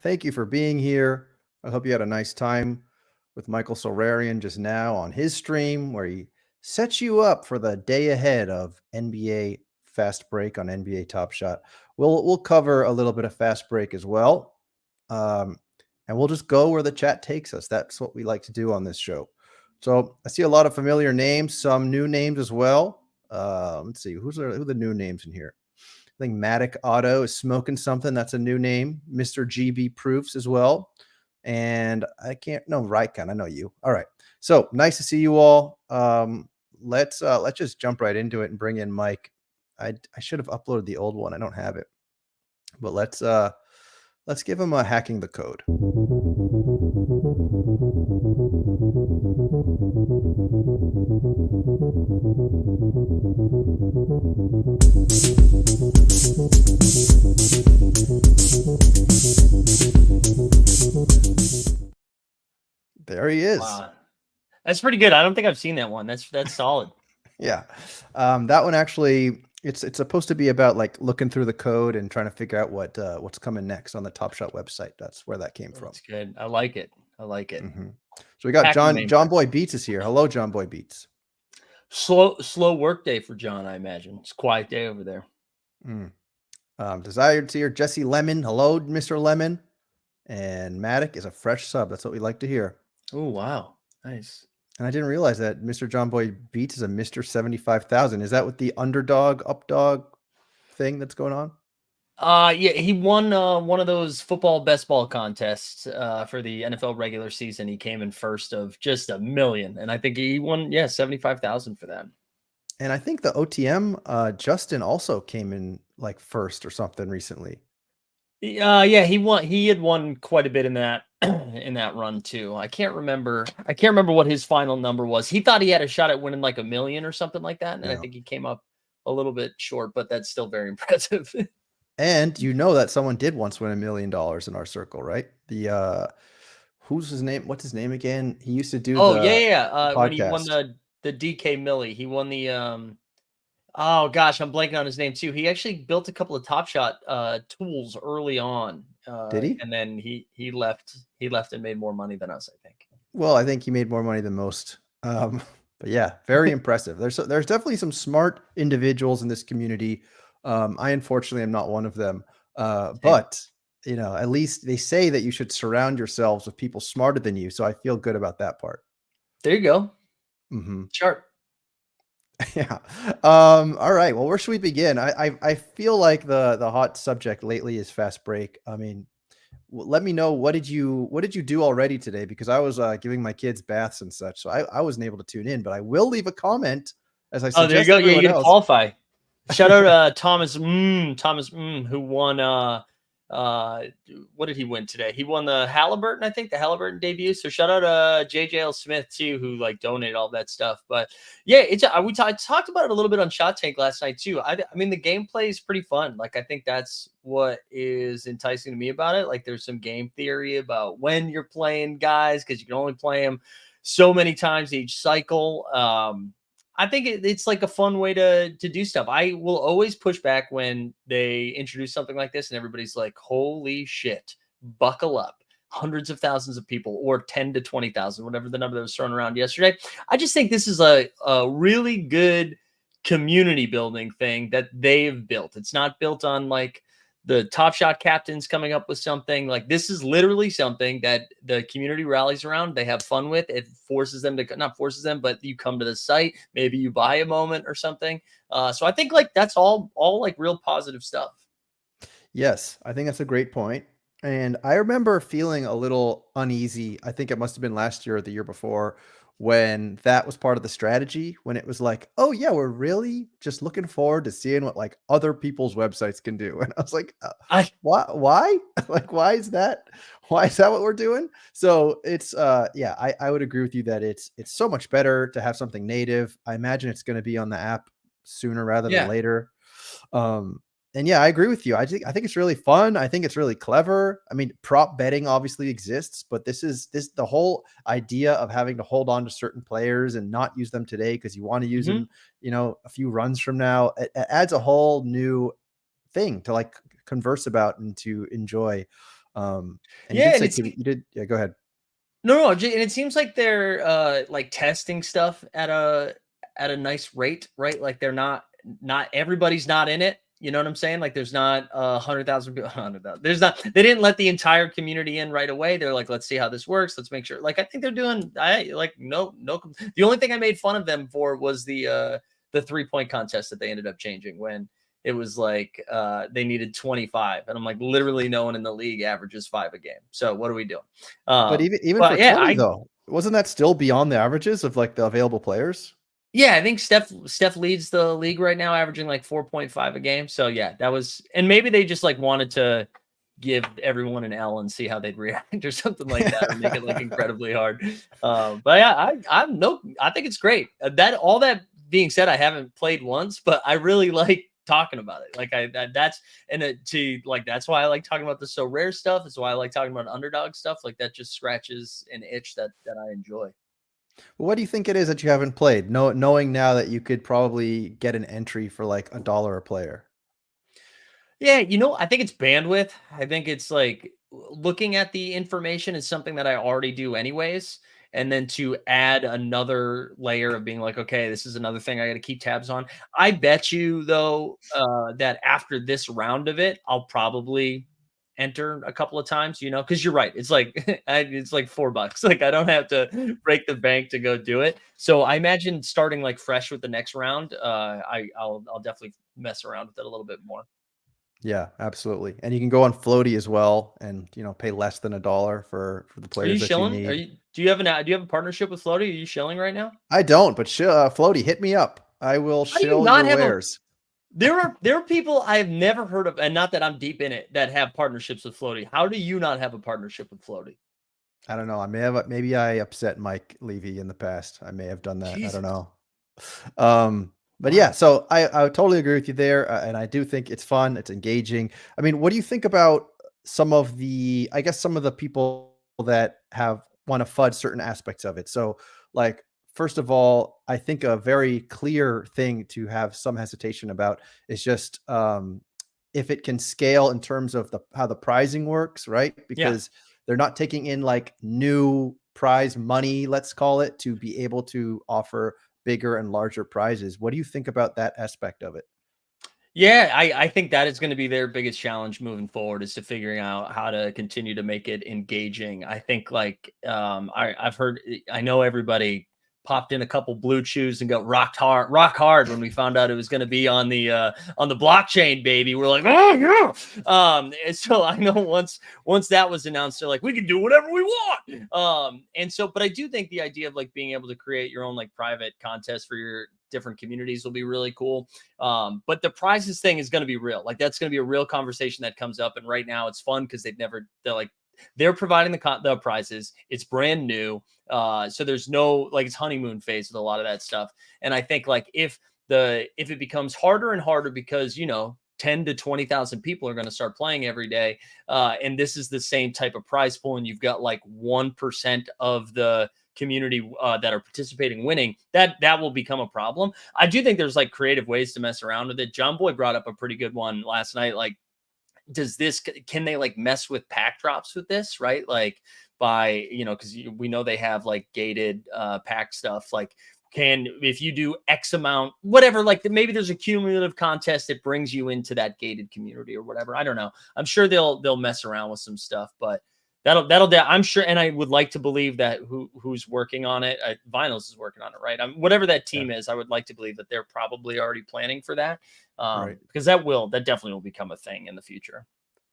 Thank you for being here. I hope you had a nice time with Michael Solarian just now on his stream where he sets you up for the day ahead of NBA Fast Break on NBA Top Shot. We'll cover a little bit of Fast Break as well. And we'll just go where the chat takes us. That's what we like to do on this show. So I see a lot of familiar names, some new names as well. Let's see, who are the new names in here? I think Matic Auto is smoking something. That's a new name. Mr. GB Proofs as well. And I can't, no, Rycon. I know you. All right. So nice to see you all. Let's just jump right into it and bring in Mike. I should have uploaded the old one. I don't have it. But let's give him a hacking the code. There he is. Wow. That's pretty good. I don't think I've seen that one. That's solid. Yeah. That one actually, it's supposed to be about like looking through the code and trying to figure out what's coming next on the Top Shot website. That's where that came from. That's good. I like it. Mm-hmm. So we got John Boy Beats is here. Hello, John Boy Beats. Slow work day for John, I imagine. It's a quiet day over there. Desired Seer, Jesse Lemon. Hello, Mr. Lemon. And Matic is a fresh sub. That's what we like to hear. Oh, wow. Nice. And I didn't realize that Mr. John Boy Beats is a Mr. 75,000. Is that with the Underdog, Updog thing that's going on? Yeah, he won one of those football best ball contests for the NFL regular season. He came in first of just 1 million, and I think he won 75,000 for that. And I think the OTM Justin also came in like first or something recently. Yeah, he won. He had won quite a bit in that run too. I can't remember what his final number was. He thought he had a shot at winning like 1 million or something like that, and I think he came up a little bit short, but that's still very impressive. And you know that someone did once win $1 million in our circle, right? The who's his name? What's his name again? He used to do when he won the DK Millie. He won the oh gosh, I'm blanking on his name too. He actually built a couple of Top Shot tools early on. Did he? And then he left and made more money than us, I think. Well, I think he made more money than most. But yeah, very impressive. There's definitely some smart individuals in this community. I unfortunately am not one of them. But you know, at least they say that you should surround yourselves with people smarter than you. So I feel good about that part. There you go. Sure. Yeah. All right. Well, where should we begin? I feel like the hot subject lately is Fast Break. I mean, let me know, what did you do already today? Because I was giving my kids baths and such, so I wasn't able to tune in, but I will leave a comment as I suggest. Oh, there you go. Yeah, you get to qualify. Shout out Thomas, who won. What did he win today? He won the Halliburton, I think, the Halliburton debut. So shout out JJL Smith too, who like donated all that stuff. But yeah, I talked about it a little bit on Shot Tank last night too. I mean, the gameplay is pretty fun. Like, I think that's what is enticing to me about it. Like, there's some game theory about when you're playing guys, because you can only play them so many times each cycle. I think it's like a fun way to do stuff. I will always push back when they introduce something like this and everybody's like, holy shit, buckle up. Hundreds of thousands of people, or 10 to 20,000, whatever the number that was thrown around yesterday. I just think this is a really good community building thing that they've built. It's not built on like the Top Shot captains coming up with something. Like, this is literally something that the community rallies around. They have fun with. It forces them to, not forces them, but you come to the site, maybe you buy a moment or something. So I think like that's all like real positive stuff. Yes, I think that's a great point. And I remember feeling a little uneasy. I think it must have been last year or the year before, when that was part of the strategy, when it was like, oh yeah, we're really just looking forward to seeing what like other people's websites can do. And I was like, why? Like, why is that what we're doing? So it's yeah, I would agree with you that it's so much better to have something native. I imagine it's going to be on the app sooner rather than later. And yeah, I agree with you. I think it's really fun. I think it's really clever. I mean, prop betting obviously exists, but the whole idea of having to hold on to certain players and not use them today because you want to use them, you know, a few runs from now, it adds a whole new thing to like converse about and to enjoy. And you Yeah, did and say it's you did. Yeah, go ahead. no, and it seems like they're like testing stuff at a nice rate, right? Like they're not everybody's not in it. You know what I'm saying? Like there's not 100,000 people. 100,000. There's not. They didn't let the entire community in right away. They're like, let's see how this works. Let's make sure. Like I think they're doing. I like no. The only thing I made fun of them for was the 3-point contest that they ended up changing when it was like they needed 25, and I'm like, literally no one in the league averages 5 a game. So what are we doing? But even for But yeah, 20 though, wasn't that still beyond the averages of like the available players? I think Steph leads the league right now, averaging like 4.5 a game. So yeah, that was, and maybe they just like wanted to give everyone an L and see how they'd react or something like that, or make it like incredibly hard. But yeah, I think it's great. That all that being said, I haven't played once, but I really like talking about it. Like that's to like that's why I like talking about the SoRare stuff. That's why I like talking about Underdog stuff. Like that just scratches an itch that I enjoy. What do you think it is that you haven't played? Knowing now that you could probably get an entry for like $1 a player. Yeah, I think it's bandwidth. I think it's like looking at the information is something that I already do anyways. And then to add another layer of being like, okay, this is another thing I got to keep tabs on. I bet you though, that after this round of it, I'll probably enter a couple of times, because you're right. It's like it's like $4. Like I don't have to break the bank to go do it. So I imagine starting like fresh with the next round. I'll definitely mess around with it a little bit more. Yeah, absolutely. And you can go on Floaty as well and, pay less than $1 for the Are you players that you shilling? need. Do you have a partnership with Floaty? Are you shilling right now? I don't, but Floaty, hit me up. I will How do you shill not your have a wares. there are people I have never heard of, and not that I'm deep in it, that have partnerships with Floaty. How do you not have a partnership with Floaty? I don't know. Maybe I upset Mike Levy in the past. I may have done that. I don't Jesus. know. But yeah, Wow. so I totally agree with you there, and I do think it's fun. It's engaging. I mean, what do you think about I guess some of the people that want to fudge certain aspects of it? So, like, first of all, I think a very clear thing to have some hesitation about is just if it can scale in terms of how the pricing works, right? Yeah. Because they're not taking in like new prize money, let's call it, to be able to offer bigger and larger prizes. What do you think about that aspect of it? Yeah, I think that is going to be their biggest challenge moving forward, is to figuring out how to continue to make it engaging. I think like I've heard, I know everybody popped in a couple blue chews and got rock hard when we found out it was going to be on the blockchain, baby. We're like, oh yeah. And so I know once that was announced, they're like, we can do whatever we want. And so, but I do think the idea of like being able to create your own like private contest for your different communities will be really cool. But the prizes thing is going to be real. Like that's going to be a real conversation that comes up. And right now it's fun because they're providing the prizes. It's brand new. So there's no, like, it's honeymoon phase with a lot of that stuff. And I think like if it becomes harder and harder because, 10 to 20,000 people are going to start playing every day. And this is the same type of prize pool. And you've got like 1% of the community that are participating winning, that will become a problem. I do think there's like creative ways to mess around with it. John Boy brought up a pretty good one last night. Like, can they like mess with pack drops with this, right? Like by, because we know they have like gated pack stuff. Like, if you do X amount, whatever, like maybe there's a cumulative contest that brings you into that gated community or whatever. I don't know. I'm sure they'll mess around with some stuff, but I'm sure. And I would like to believe that who's working on it, Vinyls is working on it, right? Whatever that Yeah, team is, I would like to believe that they're probably already planning for that. right. Because that definitely will become a thing in the future.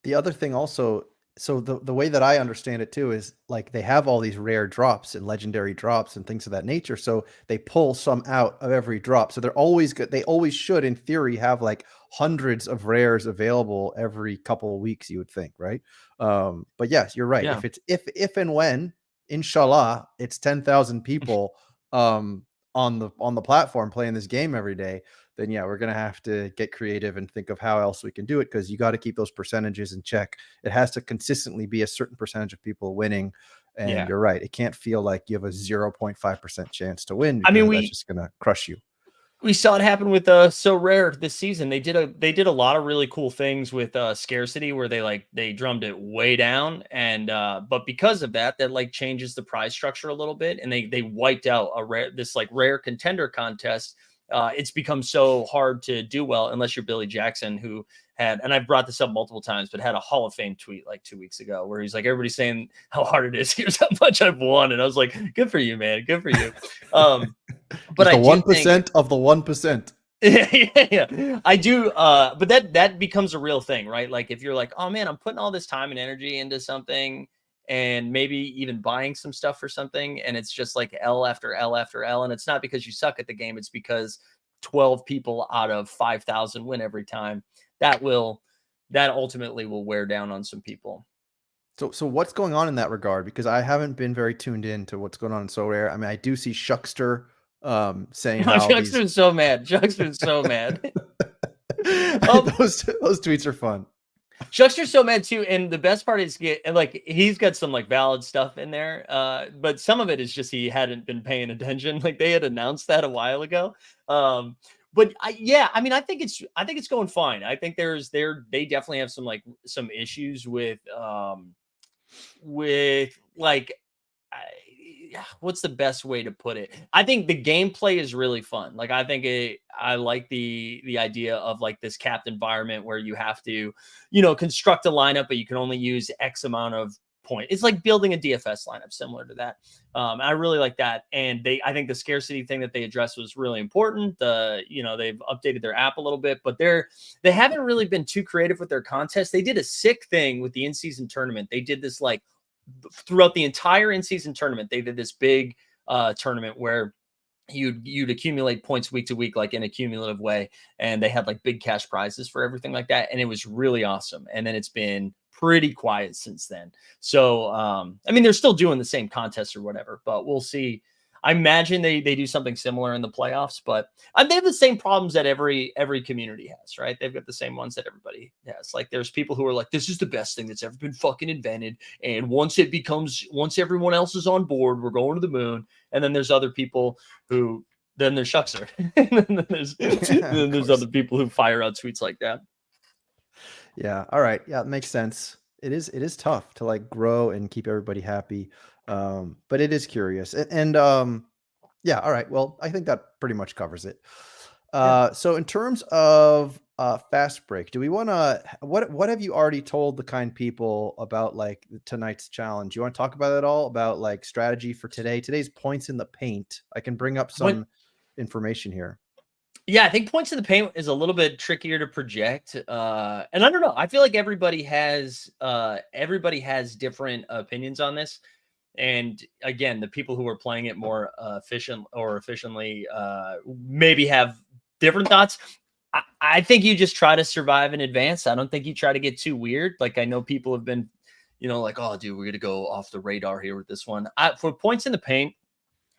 The other thing also, so the way that I understand it too is like they have all these rare drops and legendary drops and things of that nature. So they pull some out of every drop. So they're always good. They always should, in theory, have like hundreds of rares available every couple of weeks, you would think, right? But yes, you're right. Yeah. If and when, inshallah, it's 10,000 people on the platform playing this game every day, then yeah, we're going to have to get creative and think of how else we can do it, because you got to keep those percentages in check. It has to consistently be a certain percentage of people winning. And Yeah. you're right. It can't feel like you have a 0.5% chance to win, I mean, because that's just going to crush you. We saw it happen with SoRare this season. They did a lot of really cool things with scarcity where they drummed it way down, and but because of that like changes the prize structure a little bit, and they wiped out this like rare contender contest. It's become so hard to do well unless you're Billy Jackson, who had, and I've brought this up multiple times, but had a Hall of Fame tweet like 2 weeks ago where he's like, everybody's saying how hard it is. Here's how much I've won. And I was like, good for you, man. Good for you. But Just I the do 1% think, of the 1%. yeah, I do. But that becomes a real thing, right? Like if you're like, oh man, I'm putting all this time and energy into something, and maybe even buying some stuff for something, and it's just like L after L after L, and it's not because you suck at the game, it's because 12 people out of 5,000 win every time. That ultimately will wear down on some people. So what's going on in that regard? Because I haven't been very tuned in to what's going on in SoRare. I mean, I do see Shuckster saying how these Chuckster's so mad. Chuckster's so mad. those tweets are fun. Chuckster's so mad too, and the best part is like he's got some like valid stuff in there, but some of it is just he hadn't been paying attention. Like they had announced that a while ago. But I mean, I think it's going fine. I think they definitely have some issues with like what's the best way to put it? I think the gameplay is really fun. Like I think I like the idea of like this capped environment where you have to, construct a lineup, but you can only use X amount of point. It's like building a DFS lineup similar to that. I really like that. And I think the scarcity thing that they addressed was really important. They've updated their app a little bit, but they haven't really been too creative with their contests. They did a sick thing with the in-season tournament. They did this like throughout the entire in-season tournament. They did this big tournament where you'd accumulate points week to week, like in a cumulative way. And they had like big cash prizes for everything like that. And it was really awesome. And then it's been pretty quiet since then. So, I mean, they're still doing the same contests or whatever, but we'll see. I imagine they do something similar in the playoffs, but they have the same problems that every community has, right? They've got the same ones that everybody has. Like there's people who are like, this is the best thing that's ever been fucking invented. And once everyone else is on board, we're going to the moon. And then there's other people who, then there's Shuckster. And then there's other people who fire out tweets like that. Yeah. All right. Yeah, it makes sense. It is tough to like grow and keep everybody happy. But it is curious. Yeah, all right. Well, I think that pretty much covers it. So in terms of Fastbreak, do we want to what have you already told the kind people about like tonight's challenge? You want to talk about it at all, about like strategy for today's points in the paint? I can bring up some information here. Yeah, I think points in the paint is a little bit trickier to project. And I don't know. I feel like everybody has different opinions on this. And again, the people who are playing it more efficiently maybe have different thoughts. I think you just try to survive in advance. I don't think you try to get too weird. Like I know people have been, like, oh, dude, we're going to go off the radar here with this one. For points in the paint,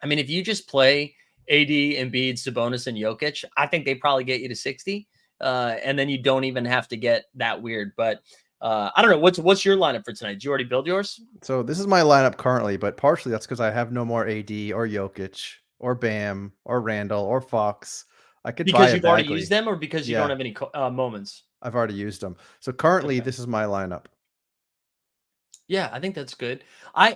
I mean, if you just play AD, Embiid, Sabonis, and Jokic, I think they probably get you to 60. And then you don't even have to get that weird. But I don't know. What's your lineup for tonight? Did you already build yours? So this is my lineup currently, but partially that's because I have no more AD or Jokic or Bam or Randall or Fox. I could because buy you've already used them, or because you don't have any moments. I've already used them. So currently, this is my lineup. Yeah, I think that's good.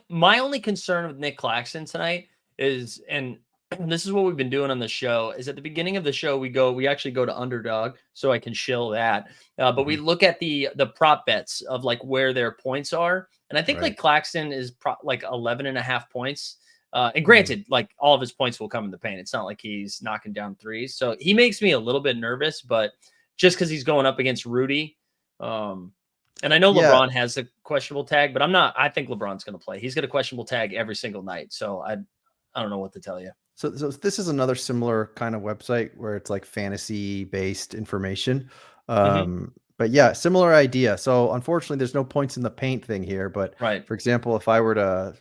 My only concern with Nick Claxton tonight is, and this is what we've been doing on the show, is at the beginning of the show we actually go to Underdog so I can shill that. But we look at the prop bets of like where their points are, and I think like Claxton is like 11.5 points. And granted, like all of his points will come in the paint. It's not like he's knocking down threes, so he makes me a little bit nervous. But just because he's going up against Rudy, and I know LeBron has a questionable tag, but I think LeBron's going to play. He's got a questionable tag every single night, so I don't know what to tell you. So this is another similar kind of website where it's like fantasy based information. But yeah, similar idea. So unfortunately, there's no points in the paint thing here. But for example, if I were to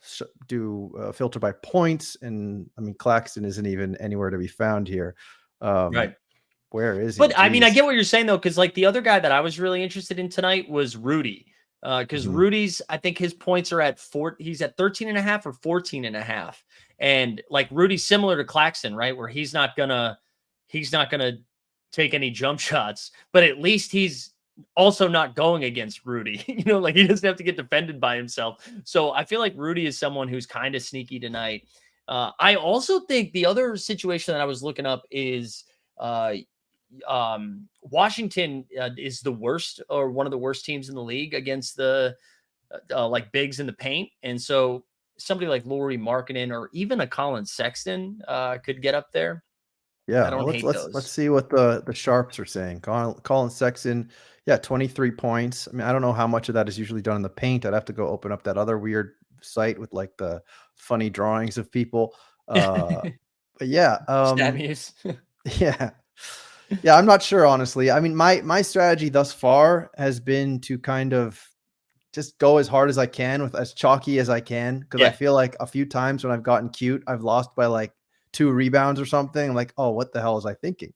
do a filter by points, and I mean, Claxton isn't even anywhere to be found here. Where is he? But I mean, I get what you're saying though, because like the other guy that I was really interested in tonight was Rudy. Because Rudy's, I think his points are at he's at 13.5 or 14.5. And like Rudy's similar to Claxton, right? Where he's not gonna he's not going to take any jump shots, but at least he's also not going against Rudy. Like he doesn't have to get defended by himself. So I feel like Rudy is someone who's kind of sneaky tonight. I also think the other situation that I was looking up is Washington is the worst or one of the worst teams in the league against the like bigs in the paint. And so somebody like Lauri Markkanen or even a Colin Sexton could get up there. Yeah, I well, don't hate let's those. see what the sharps are saying. Colin Sexton, yeah, 23 points. I mean, I don't know how much of that is usually done in the paint. I'd have to go open up that other weird site with like the funny drawings of people. But yeah, Stat yeah. Yeah, I'm not sure, honestly. I mean, my strategy thus far has been to kind of just go as hard as I can with as chalky as I can, because I Yeah. feel like a few times when I've gotten cute, I've lost by like 2 rebounds or something. I'm like, oh, what the hell was I thinking?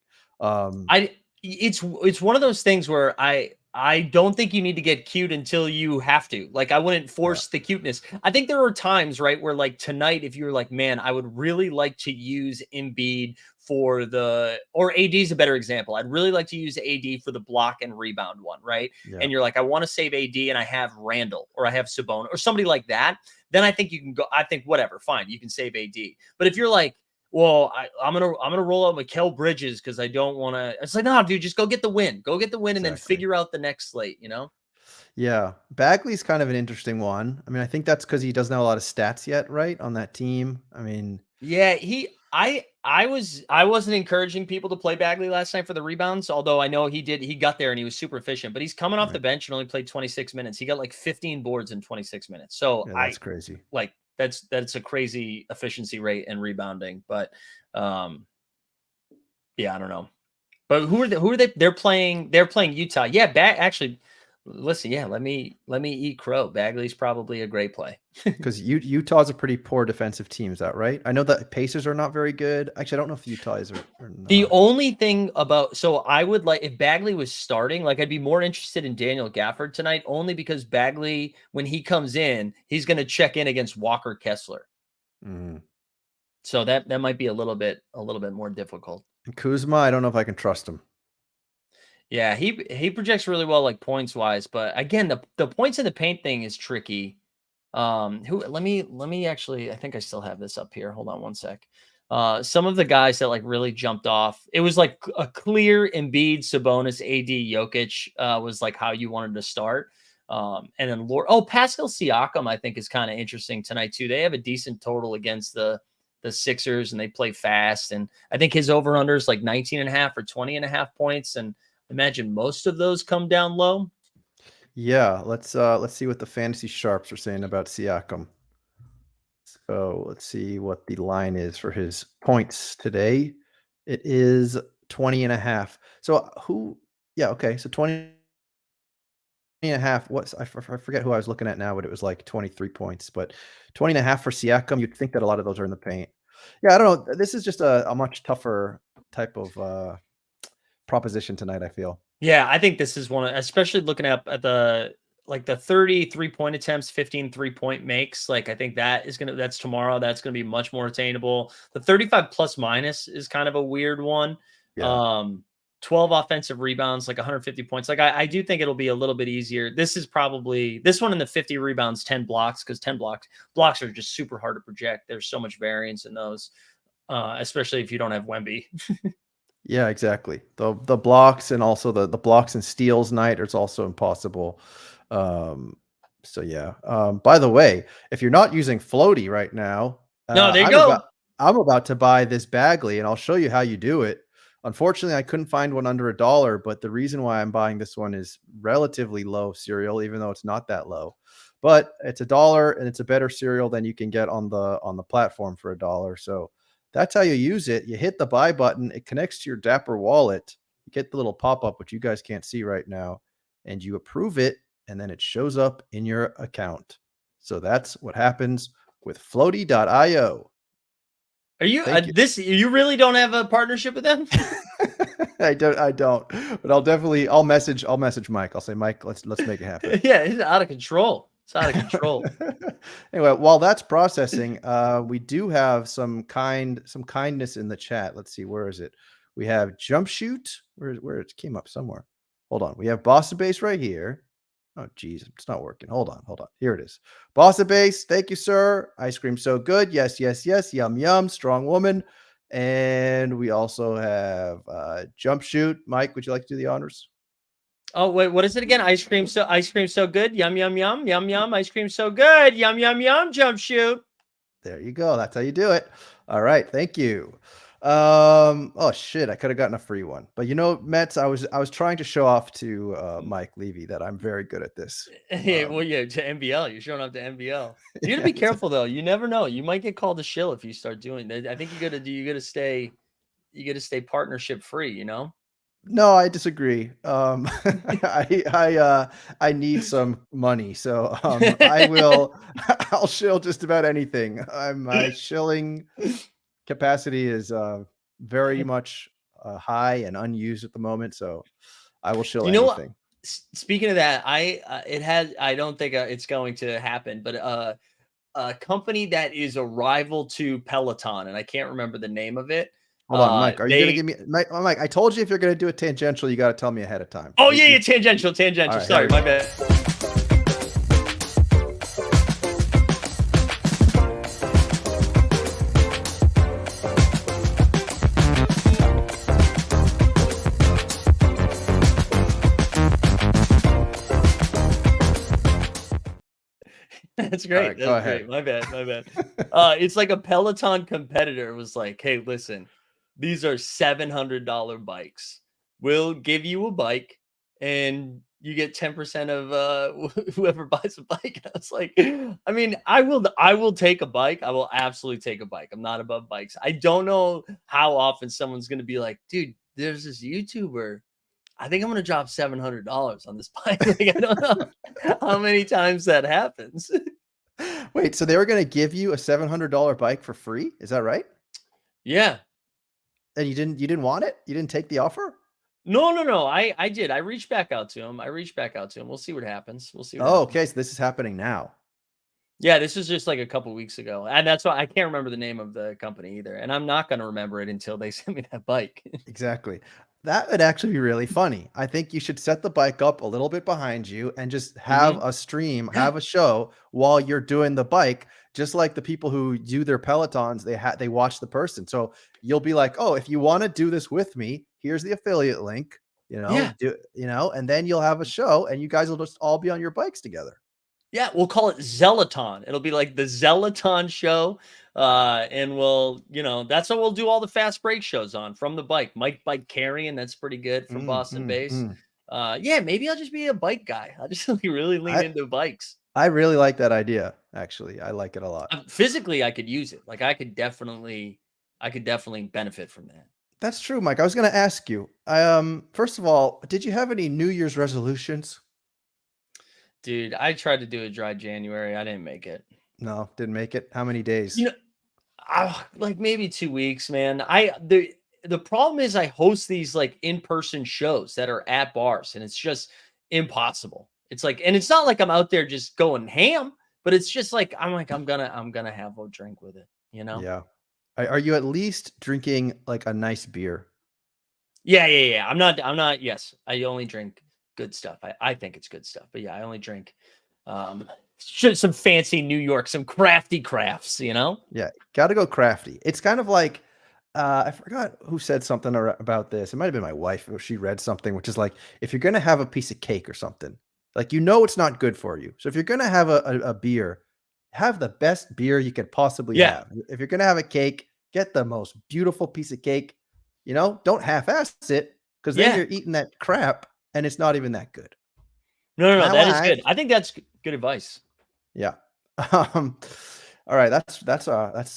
It's one of those things where I don't think you need to get cute until you have to. Like I wouldn't Yeah, force the cuteness. I think there are times, right, where like tonight, if you're like, man, I would really like to use Embiid for or AD is a better example. I'd really like to use AD for the block and rebound one, right? yeah, And you're like, I want to save AD and I have Randall or I have Sabonis or somebody like that. Then I think you can go. I think whatever, fine, you can save AD. But if you're like, well, I'm gonna roll out Mikal Bridges because I don't want to. It's like, no, dude, just go get the win. Go get the win, and then exactly. figure out the next slate. Yeah, Bagley's kind of an interesting one. I mean, I think that's because he doesn't have a lot of stats yet, right, on that team. I mean, Yeah, I wasn't encouraging people to play Bagley last night for the rebounds, although I know he got there and he was super efficient. But he's coming off the right. bench and only played 26 minutes. He got like 15 boards in 26 minutes. So Yeah, I that's crazy. like that's a crazy efficiency rate and rebounding. But yeah, I don't know. But who are they? They're playing Utah. Yeah, actually, listen, yeah, let me eat crow. Bagley's probably a great play. Because Utah's a pretty poor defensive team, is that right? I know that Pacers are not very good. Actually, I don't know if Utah is or The not. only thing so I would like if Bagley was starting, like I'd be more interested in Daniel Gafford tonight, only because Bagley, when he comes in, he's going to check in against Walker Kessler. Mm. So that might be a little bit more difficult. And Kuzma, I don't know if I can trust him. Yeah, he projects really well, like points wise, but again, the points in the paint thing is tricky. Let me actually, I think I still have this up here. Hold on one sec. Some of the guys that like really jumped off, it was like a clear Embiid, Sabonis, AD, Jokic was like how you wanted to start. And then Pascal Siakam, I think is kind of interesting tonight too. They have a decent total against the Sixers and they play fast. And I think his over under is like 19.5 or 20.5 points. And imagine most of those come down low. Yeah, let's see what the fantasy sharps are saying about Siakam. So let's see what the line is for his points today. It is 20.5. So yeah, okay. So 20.5. I forget who I was looking at now, but it was like 23 points. But 20.5 for Siakam, you'd think that a lot of those are in the paint. Yeah, I don't know. This is just a much tougher type of proposition tonight, I feel. Yeah, I think this is one, especially looking at the 33-point attempts, 15 3-point makes. Like I think that's tomorrow. That's gonna be much more attainable. The 35 plus minus is kind of a weird one. Yeah. 12 offensive rebounds, like 150 points. Like I do think it'll be a little bit easier. This one in the 50 rebounds, 10 blocks, because 10 blocks are just super hard to project. There's so much variance in those, especially if you don't have Wemby. Yeah, exactly. The blocks and also the blocks and steals night is also impossible. So yeah. By the way, if you're not using Floaty right now, No, there you I'm go. about to buy this Bagley, and I'll show you how you do it. Unfortunately, I couldn't find one under $1, but the reason why I'm buying this one is relatively low cereal, even though it's not that low. But it's $1 and it's a better cereal than you can get on the platform for $1. So that's how you use it. You hit the buy button, it connects to your Dapper wallet. You get the little pop-up, which you guys can't see right now, and you approve it, and then it shows up in your account. So that's what happens with floaty.io. Are you Thank you. you really don't have a partnership with them? I don't. But I'll message Mike. I'll say, Mike, let's make it happen. Yeah, it's out of control. It's out of control. Anyway, while that's processing, we do have some kindness in the chat. Let's see, where is it? We have Jump Shoot. Where it came up somewhere. Hold on. We have Bossa Base right here. Oh, geez, it's not working. Hold on. Here it is. Bossa Base. Thank you, sir. Ice cream so good. Yes, yes, yes. Yum, yum. Strong woman. And we also have Jump Shoot. Mike, would you like to do the honors? Oh, wait, what is it again? Ice cream so good. Yum, yum, yum, yum, yum. Ice cream so good. Yum, yum, yum. Jump Shoot. There you go. That's how you do it. All right. Thank you. Oh shit, I could have gotten a free one. But Mets, I was trying to show off to Mike Levy that I'm very good at this. Yeah, well, yeah, to NBL. You're showing up to NBL. You gotta Yeah, be careful though. You never know. You might get called a shill if you start doing that. I think you gotta stay partnership free, No, I disagree. I need some money, so I'll shill just about anything. My shilling capacity is very much high and unused at the moment, so I will shill You know what? anything. Speaking of that, I don't think it's going to happen, but a company that is a rival to Peloton, and I can't remember the name of it. Hold on, Mike. Are you gonna give me Mike? I told you if you're gonna do a tangential, you got to tell me ahead of time. Oh yeah, tangential. Right, sorry, my bad. That's great. Right, go ahead. Great. My bad. It's like a Peloton competitor was like, "Hey, listen, these are $700 bikes. We'll give you a bike, and you get 10% of whoever buys a bike." And I was like, I mean, I will take a bike. I will absolutely take a bike. I'm not above bikes. I don't know how often someone's going to be like, "Dude, there's this YouTuber. I think I'm going to drop $700 on this bike." Like, I don't know how many times that happens. Wait, so they were going to give you a $700 bike for free? Is that right? Yeah. And you didn't want it? You didn't take the offer? No. I did. I reached back out to him. We'll see what happens. Okay. So this is happening now. Yeah, this was just like a couple weeks ago. And that's why I can't remember the name of the company either. And I'm not going to remember it until they send me that bike. Exactly. That would actually be really funny. I think you should set the bike up a little bit behind you and just have a stream, have a show while you're doing the bike, just like the people who do their Pelotons, they watch the person. So you'll be like, "Oh, if you want to do this with me, here's the affiliate link, Yeah. and then you'll have a show and you guys will just all be on your bikes together." Yeah, we'll call it Zeloton. It'll be like the Zeloton show. And that's what we'll do all the fast break shows on from the bike. Mike Zakarian, that's pretty good from Boston Base. Yeah, maybe I'll just be a bike guy. I'll just really lean into bikes. I really like that idea, actually. I like it a lot. Physically, I could use it. Like I could definitely benefit from that. That's true, Mike. I was going to ask you, first of all, did you have any New Year's resolutions? Dude, I tried to do a dry January. I didn't make it. No, didn't make it. How many days? Like maybe 2 weeks, man. The problem is I host these like in-person shows that are at bars, and it's just impossible. It's like, and it's not like I'm out there just going ham, but it's just like I'm gonna have a drink with it, Yeah. Are you at least drinking like a nice beer? Yeah. I'm not. Yes, I only drink good stuff. I think it's good stuff, but yeah, I only drink some fancy New York, some crafty crafts, Yeah, got to go crafty. It's kind of like I forgot who said something about this. It might have been my wife. She read something, which is like, if you're gonna have a piece of cake or something, like it's not good for you. So if you're gonna have a beer, have the best beer you could possibly have. If you're gonna have a cake, get the most beautiful piece of cake. Don't half-ass it, because then you're eating that crap and it's not even that good. No, that is good. I think that's good advice. Yeah. All right. That's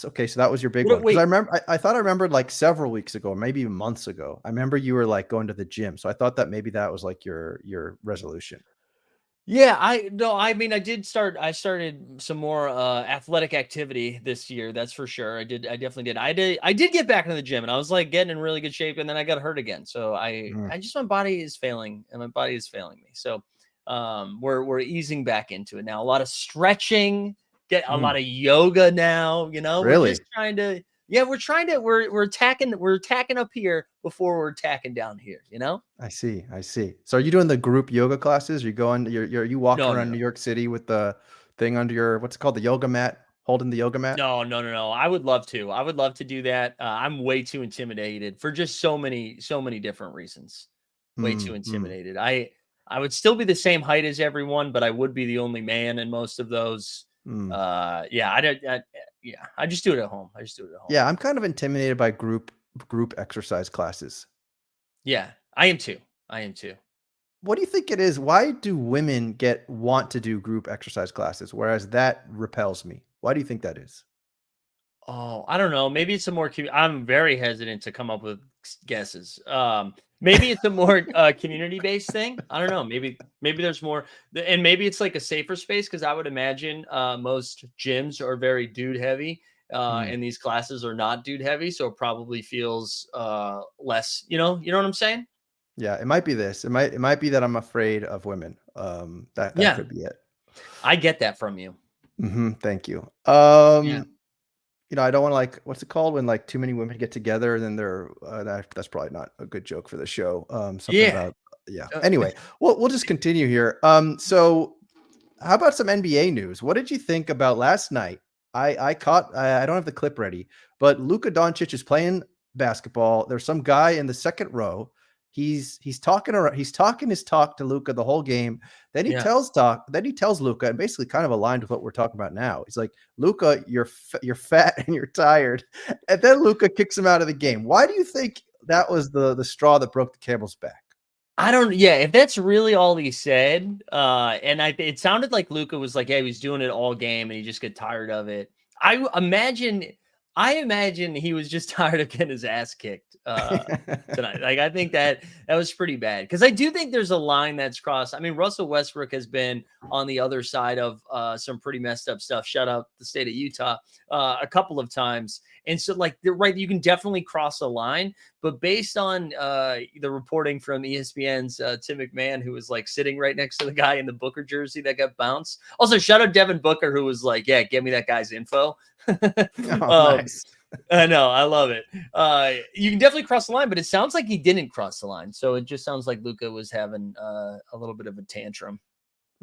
okay. So that was your big one. Because I thought I remembered like several weeks ago, maybe months ago. I remember you were like going to the gym. So I thought that maybe that was like your resolution. Yeah, I started some more athletic activity this year, that's for sure. I definitely did. I did get back into the gym, and I was like getting in really good shape, and then I got hurt again. So my body is failing, and my body is failing me. So we're easing back into it now. A lot of stretching, get a lot of yoga now, Really? we're just trying to Yeah, we're attacking up here before we're attacking down here, you know? I see. I see. So are you doing the group yoga classes? You're going, are you walking No, no, around no. New York City with the thing under your, what's it called? The yoga mat, holding the yoga mat? No, no, no, no. I would love to. I would love to do that. I'm way too intimidated for just so many different reasons. Way too Mm, mm, intimidated. I would still be the same height as everyone, but I would be the only man in most of those. mm. Yeah, yeah, I just do it at home. I just do it at home. Yeah, I'm kind of intimidated by group exercise classes. Yeah, I am too. I am too. What do you think it is? Why do women want to do group exercise classes, whereas that repels me? Why do you think that is? Oh, I don't know. Maybe it's a more I'm very hesitant to come up with guesses. Maybe it's a more community-based thing. I don't know. Maybe there's more and maybe it's like a safer space because I would imagine most gyms are very dude heavy. Mm. And these classes are not dude heavy, so it probably feels less, you know what I'm saying? Yeah, it might be this. It might be that I'm afraid of women. That Yeah, could be it. I get that from you. Thank you. Yeah. I don't want to like what's it called when like too many women get together and then they're that's probably not a good joke for the show. Something Yeah. about yeah. Uh, Anyway, we'll just continue here. So how about some NBA news? What did you think about last night? I don't have the clip ready, but Luka Doncic is playing basketball. There's some guy in the second row. He's talking around, he's talking his talk to Luka the whole game. yeah. Then he tells Luka, and basically kind of aligned with what we're talking about now. He's like, Luka, you're fat and you're tired. And then Luka kicks him out of the game. Why do you think that was the straw that broke the camel's back? I don't yeah, if that's really all he said, and it sounded like Luca was like, yeah, he was doing it all game and he just got tired of it. Imagine I imagine he was just tired of getting his ass kicked tonight. Like I think that was pretty bad because I do think there's a line that's crossed. I mean, Russell Westbrook has been on the other side of some pretty messed up stuff. Shout out the state of Utah a couple of times. And so like they're right, you can definitely cross a line. But based on the reporting from ESPN's Tim McMahon, who was like sitting right next to the guy in the Booker jersey that got bounced. Also, shout out Devin Booker, who was like, yeah, give me that guy's info. Oh, um, nice. I know, I love it. You can definitely cross the line, but it sounds like he didn't cross the line. So it just sounds like Luka was having a little bit of a tantrum.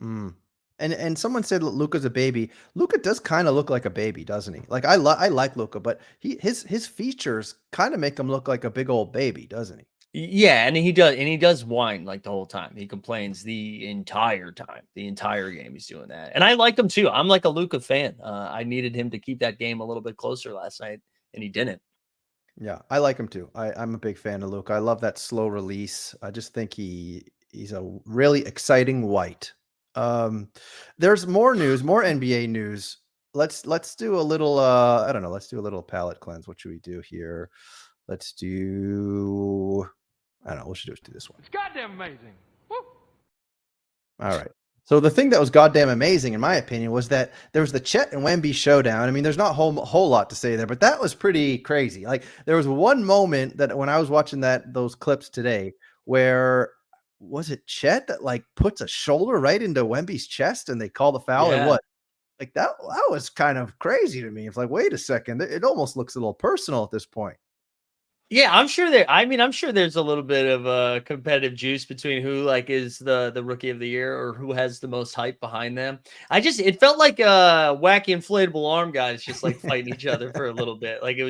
Mm. And someone said Luka's a baby. Luka does kind of look like a baby, doesn't he? Like I like Luka, but his features kind of make him look like a big old baby, doesn't he? Yeah, and he does whine like the whole time. He complains the entire time, the entire game. He's doing that, and I like him too. I'm like a Luka fan. I needed him to keep that game a little bit closer last night, and he didn't. Yeah, I like him too. I'm a big fan of Luka. I love that slow release. I just think he's a really exciting white. Um, there's more news, more NBA news. Let's do a little I don't know, let's do a little palate cleanse. What should we do here? Let's do I don't know, let's just do this one. It's goddamn amazing. Woo. All right. So the thing that was goddamn amazing, in my opinion, was that there was the Chet and Wemby showdown. I mean, there's not a whole lot to say there, but that was pretty crazy. Like there was one moment that when I was watching those clips today, where was it Chet that like puts a shoulder right into Wemby's chest and they call the foul or Yeah. what? Like that was kind of crazy to me. It's like, wait a second, it almost looks a little personal at this point. Yeah, I'm sure there's a little bit of competitive juice between who like is the rookie of the year or who has the most hype behind them. It felt like wacky inflatable arm guys just like fighting each other for a little bit. Like it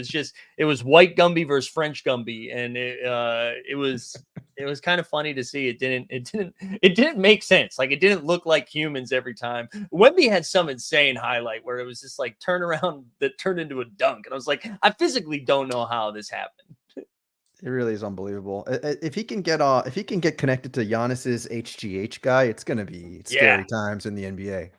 was white Gumby versus French Gumby, and it was kind of funny to see. It didn't make sense. Like it didn't look like humans every time. Wemby had some insane highlight where it was just like turn around that turned into a dunk, and I was like, I physically don't know how this happened. It really is unbelievable. If he can get connected to Giannis's HGH guy, it's gonna be Yeah. scary times in the NBA.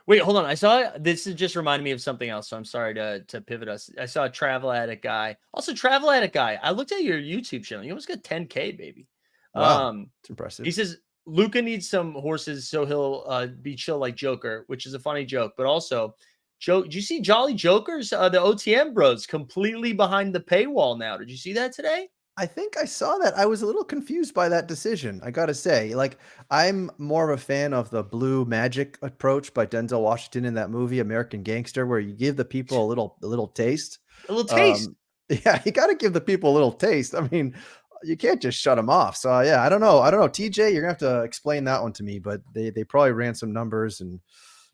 Wait, hold on. I saw this is just reminded me of something else. So I'm sorry to pivot us. I saw a travel addict guy. Also, travel addict guy. I looked at your YouTube channel. You almost got 10K, baby. Wow, Um, it's impressive. he says Luca needs some horses, so he'll be chill like Joker, which is a funny joke. But also, Joe, did you see Jolly Jokers? The OTM bros completely behind the paywall now. Did you see that today? I think I saw that. I was a little confused by that decision. I gotta say, like, I'm more of a fan of the blue magic approach by Denzel Washington in that movie, American Gangster, where you give the people a little taste. A little taste. Um, yeah, you got to give the people a little taste. I mean, you can't just shut them off. So yeah, I don't know. I don't know. TJ, you're gonna have to explain that one to me. But they probably ran some numbers and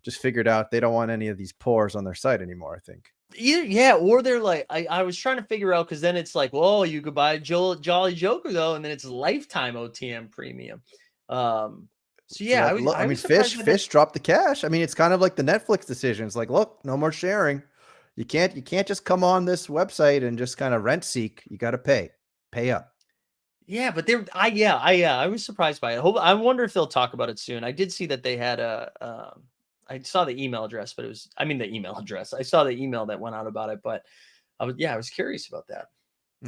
just figured out they don't want any of these pores on their site anymore, I think. Either yeah, or they're like I was trying to figure out because then it's like, well, you could buy Jolly Joker though, and then it's lifetime OTM premium. So So yeah, that look, I I mean, was surprised by that. Fish dropped the cash. I mean, it's kind of like the Netflix decision. It's like, look, no more sharing. You can't just come on this website and just kind of rent seek. You got to pay up. Yeah, but I was surprised by it. I wonder if they'll talk about it soon. I did see that they had I saw the email address, but the email address. I saw the email that went out about it, but I was curious about that.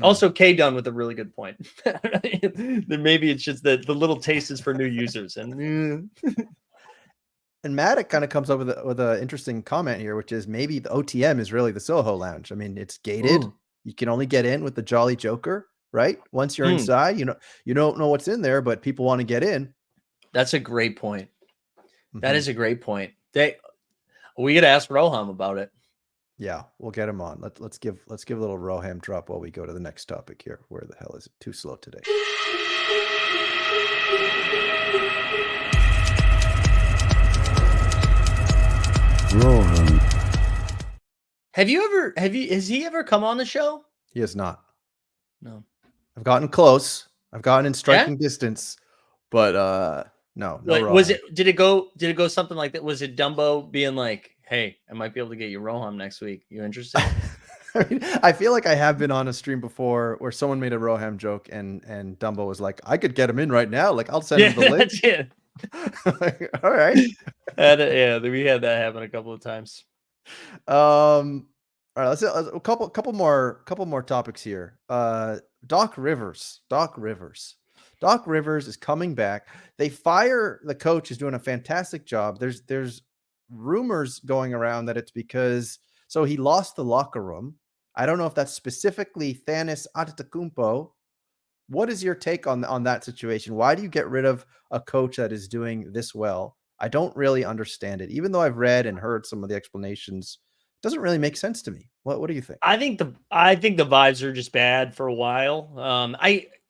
Also, K Dunn with a really good point. Then maybe it's just that the little taste is for new users, and And Maddox kind of comes up with a interesting comment here, which is maybe the OTM is really the Soho Lounge. I mean, it's gated. Ooh. You can only get in with the Jolly Joker, right? Once you're Mm. inside, you don't know what's in there, but people want to get in. That's a great point. That Mhm. is a great point. We got to ask Roham about it. Yeah, we'll get him on. Let's give a little Roham drop while we go to the next topic here. Where the hell is it? Too slow today. Rohan. Has he ever come on the show? He has not. No. I've gotten close. I've gotten in striking distance, but no. Like, Roham. did it go something like that? Was it Dumbo being like, hey, I might be able to get you Roham next week. You interested? I mean, I feel like I have been on a stream before where someone made a Roham joke and Dumbo was like, I could get him in right now. Like, I'll send him the link. That's it. Like, all right. Yeah, we had that happen a couple of times. All right, let's a couple more topics here. Doc Rivers. Doc Rivers is coming back. They fire the coach who's doing a fantastic job. There's rumors going around that it's because he lost the locker room. I don't know if that's specifically Thanos Antetokounmpo. What is your take on that situation? Why do you get rid of a coach that is doing this well? I don't really understand it. Even though I've read and heard some of the explanations, it doesn't really make sense to me. What do you think? I think the vibes are just bad for a while.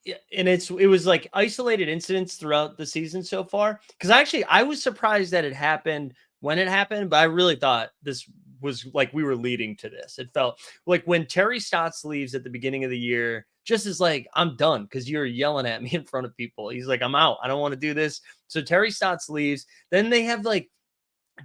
It was like isolated incidents throughout the season so far. Because I was surprised that it happened when it happened, but I really thought this was like we were leading to this. It felt like when Terry Stotts leaves at the beginning of the year, just as like, I'm done because you're yelling at me in front of people. He's like, I'm out. I don't want to do this. So Terry Stotts leaves. Then they have like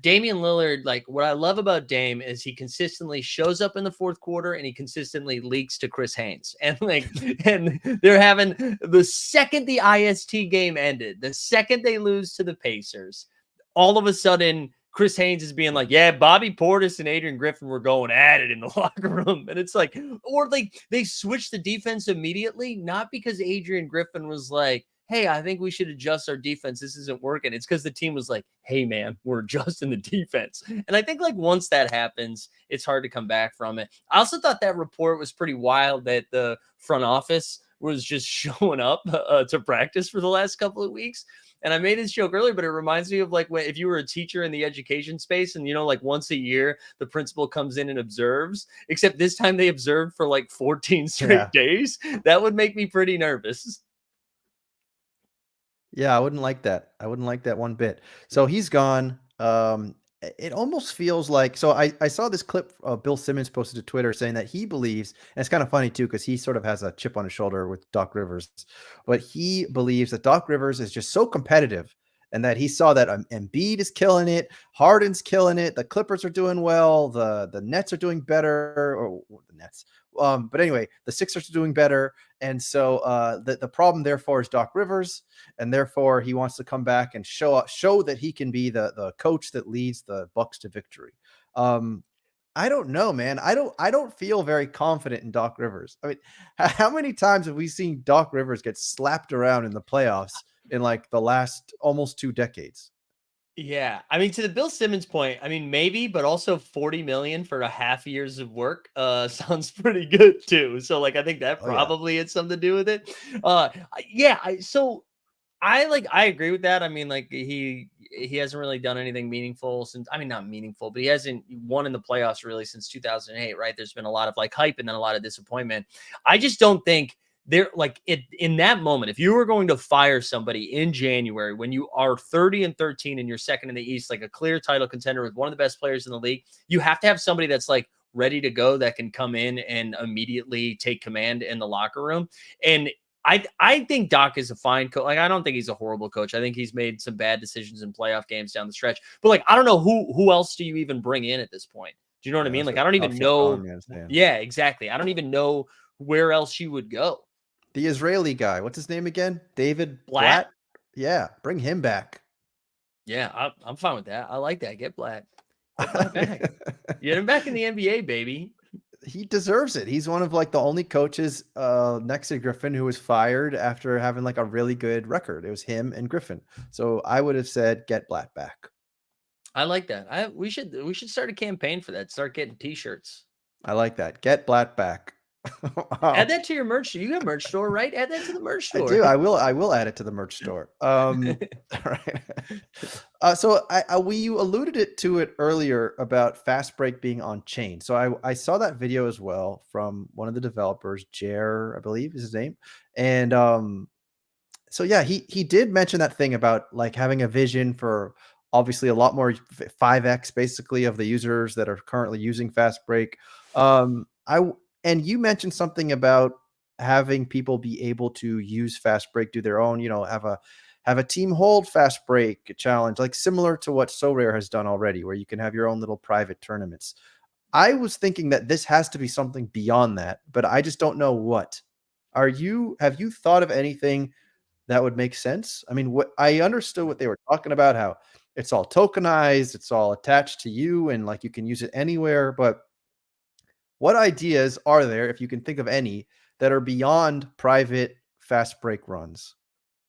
Damian Lillard. Like, what I love about Dame is he consistently shows up in the fourth quarter and he consistently leaks to Chris Haynes. And like, and they're having the second the IST game ended, the second they lose to the Pacers, all of a sudden Chris Haynes is being like, yeah, Bobby Portis and Adrian Griffin were going at it in the locker room. And it's like, or like they switched the defense immediately, not because Adrian Griffin was like, hey, I think we should adjust our defense. This isn't working. It's because the team was like, hey, man, we're adjusting the defense. And I think like once that happens, it's hard to come back from it. I also thought that report was pretty wild that the front office was just showing up to practice for the last couple of weeks. And I made this joke earlier, but it reminds me of like if you were a teacher in the education space and, like once a year, the principal comes in and observes, except this time they observed for like 14 straight days. That would make me pretty nervous. Yeah, I wouldn't like that. I wouldn't like that one bit. So he's gone. It almost feels like, so I saw this clip Bill Simmons posted to Twitter saying that he believes, and it's kind of funny too, because he sort of has a chip on his shoulder with Doc Rivers, but he believes that Doc Rivers is just so competitive and that he saw that Embiid is killing it, Harden's killing it, the Clippers are doing well, the Nets are doing better, or the Nets. But anyway, the Sixers are doing better. And so the problem, therefore, is Doc Rivers. And therefore, he wants to come back and show that he can be the coach that leads the Bucks to victory. I don't know, man. I don't feel very confident in Doc Rivers. I mean, how many times have we seen Doc Rivers get slapped around in the playoffs in like the last almost 2 decades? Yeah, I mean, to the Bill Simmons point, I mean, maybe, but also 40 million for a half years of work sounds pretty good too. So like, I think that Oh yeah. probably had something to do with it. Yeah, I agree with that. I mean, like he hasn't really done anything meaningful since, I mean, not meaningful, but he hasn't won in the playoffs really since 2008, right? There's been a lot of like hype and then a lot of disappointment. I just don't think they're like it in that moment. If you were going to fire somebody in January when you are 30-13 and you're second in the East, like a clear title contender with one of the best players in the league, you have to have somebody that's like ready to go that can come in and immediately take command in the locker room. And I think Doc is a fine coach. Like, I don't think he's a horrible coach. I think he's made some bad decisions in playoff games down the stretch. But like, I don't know who else do you even bring in at this point? Do you know what I Yeah, mean? that's Like, a I don't tough even shit to know. understand. Yeah, exactly. I don't even know where else you would go. The Israeli guy, what's his name again? David Blatt? Blatt? Yeah, bring him back. Yeah, I'm fine with that. I like that. Get Blatt. Get Blatt back. Get him back in the NBA, baby. He deserves it. He's one of like the only coaches next to Griffin who was fired after having like a really good record. It was him and Griffin. So I would have said get Blatt back. I like that. We should start a campaign for that. Start getting t-shirts. I like that. Get Blatt back. Add that to your merch. You got a merch store, right? Add that to the merch I store. do. I will add it to the merch store. Right. So you alluded to it earlier about Fastbreak being on chain. So I saw that video as well from one of the developers, Jer, I believe is his name. And so yeah, he did mention that thing about like having a vision for obviously a lot more 5x basically of the users that are currently using Fastbreak. And you mentioned something about having people be able to use Fastbreak, do their own, have a team hold Fastbreak challenge, like similar to what SoRare has done already, where you can have your own little private tournaments. I was thinking that this has to be something beyond that, but I just don't know what. Have you thought of anything that would make sense? I mean, what I understood what they were talking about, how it's all tokenized, it's all attached to you, and like you can use it anywhere. But what ideas are there, if you can think of any, that are beyond private fast break runs?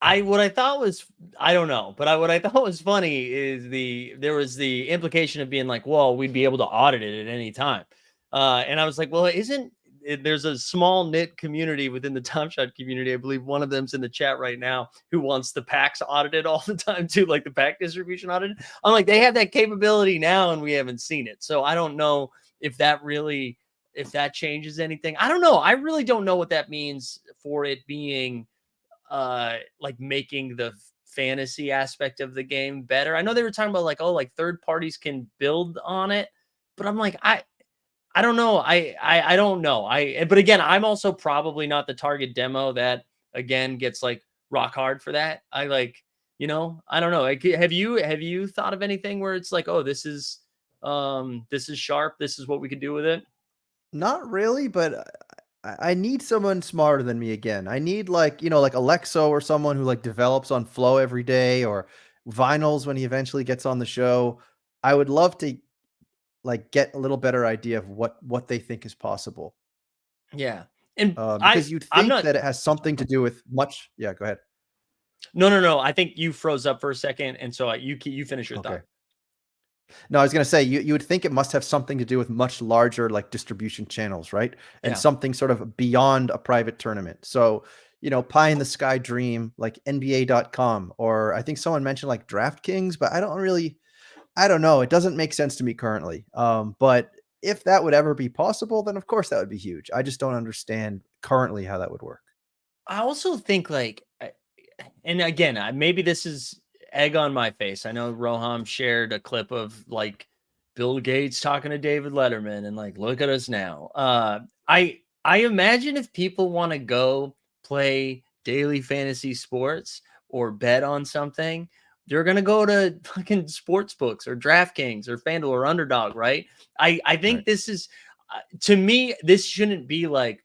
What I thought was, I don't know, but what I thought was funny is there was the implication of being like, well, we'd be able to audit it at any time. And I was like, well, there's a small knit community within the Top Shot community. I believe one of them's in the chat right now who wants the packs audited all the time too, like the pack distribution audited. I'm like, they have that capability now and we haven't seen it. So I don't know if that changes anything. I don't know. I really don't know what that means for it being like making the fantasy aspect of the game better. I know they were talking about like, oh, like third parties can build on it, but I'm like, I don't know. I don't know. But again, I'm also probably not the target demo that again gets like rock hard for that. I like, I don't know. Like, have you thought of anything where it's like, oh, this is sharp. This is what we could do with it. Not really, but I need someone smarter than me again. I need like, like Alexo or someone who like develops on Flow every day, or Vinyls when he eventually gets on the show. I would love to like get a little better idea of what they think is possible. Yeah. And Because you'd I'm think not, that it has something to do with much. Yeah, go ahead. no. I think you froze up for a second. And so you finish your thought. No, I was going to say you would think it must have something to do with much larger like distribution channels, right? And Yeah. something sort of beyond a private tournament. So, pie in the sky dream like NBA.com, or I think someone mentioned like DraftKings, but I don't know. It doesn't make sense to me currently. But if that would ever be possible, then of course that would be huge. I just don't understand currently how that would work. I also think like, and again, maybe this is egg on my face. I know Roham shared a clip of like Bill Gates talking to David Letterman and like, look at us now. I imagine if people want to go play daily fantasy sports or bet on something, they're going to go to fucking sports books or DraftKings or FanDuel or Underdog, right? I think Right. This is, to me, this shouldn't be like,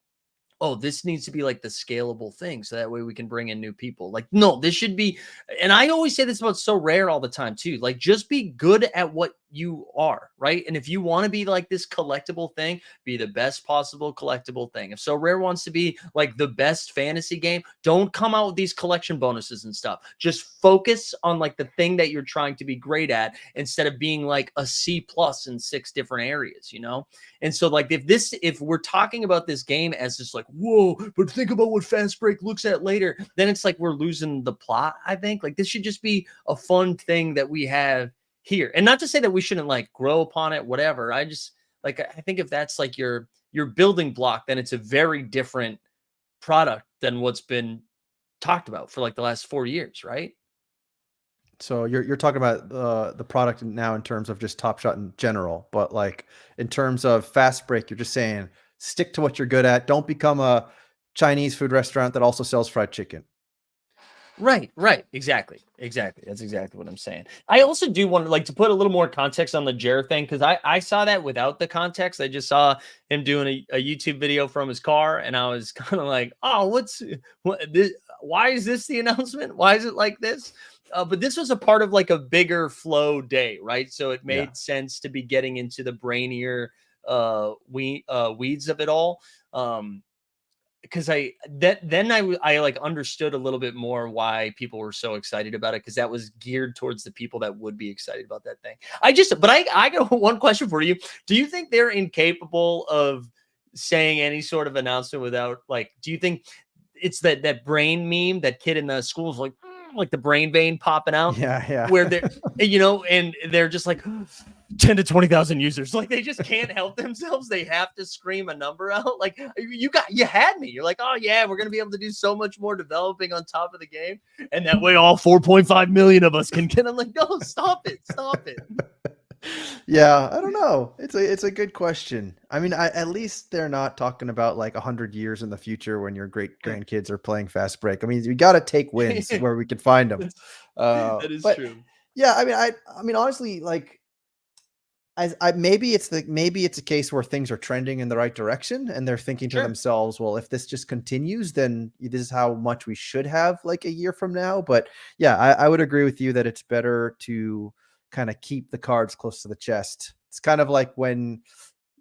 oh, this needs to be like the scalable thing. So that way we can bring in new people. Like, no, this should be, and I always say this about SoRare all the time too. Like, just be good at what you are, right? And if you want to be like this collectible thing, be the best possible collectible thing. If SoRare wants to be like the best fantasy game, don't come out with these collection bonuses and stuff. Just focus on like the thing that you're trying to be great at instead of being like a C+ in 6 different areas, you know? And so like if we're talking about this game as just like, whoa, but think about what Fastbreak looks at later, then it's like we're losing the plot, I think. Like this should just be a fun thing that we have here. And not to say that we shouldn't like grow upon it, whatever. I just like, I think if that's like your building block, then it's a very different product than what's been talked about for like the last 4 years, right? So you're talking about the product now in terms of just Top Shot in general, but like in terms of Fastbreak, you're just saying stick to what you're good at. Don't become a Chinese food restaurant that also sells fried chicken. Right. Exactly. That's exactly what I'm saying. I also do want to like to put a little more context on the Jared thing, because I saw that without the context. I just saw him doing a YouTube video from his car, and I was kind of like, oh, what this? Why is this the announcement? Why is it like this? But this was a part of like a bigger flow day, right? So it made sense to be getting into the brainier weeds of it all. Because I like understood a little bit more why people were so excited about it, because that was geared towards the people that would be excited about that thing. But I got one question for you. Do you think they're incapable of saying any sort of announcement without like, do you think it's that brain meme, that kid in the school is like the brain vein popping out? Yeah. Where they're, you know, and they're just like 10 to 20,000 users. Like they just can't help themselves. They have to scream a number out. Like you had me. You're like, oh yeah, we're going to be able to do so much more developing on top of the game. And that way all 4.5 million of us can get. I'm like, no, stop it. Yeah, I don't know. It's a good question. I mean, at least they're not talking about like 100 years in the future when your great grandkids are playing Fastbreak. I mean, we got to take wins where we can find them. That is true. Yeah, I mean, honestly, like, maybe it's a case where things are trending in the right direction, and they're thinking to themselves, well, if this just continues, then this is how much we should have like a year from now. But yeah, I would agree with you that it's better to kind of keep the cards close to the chest. It's kind of like when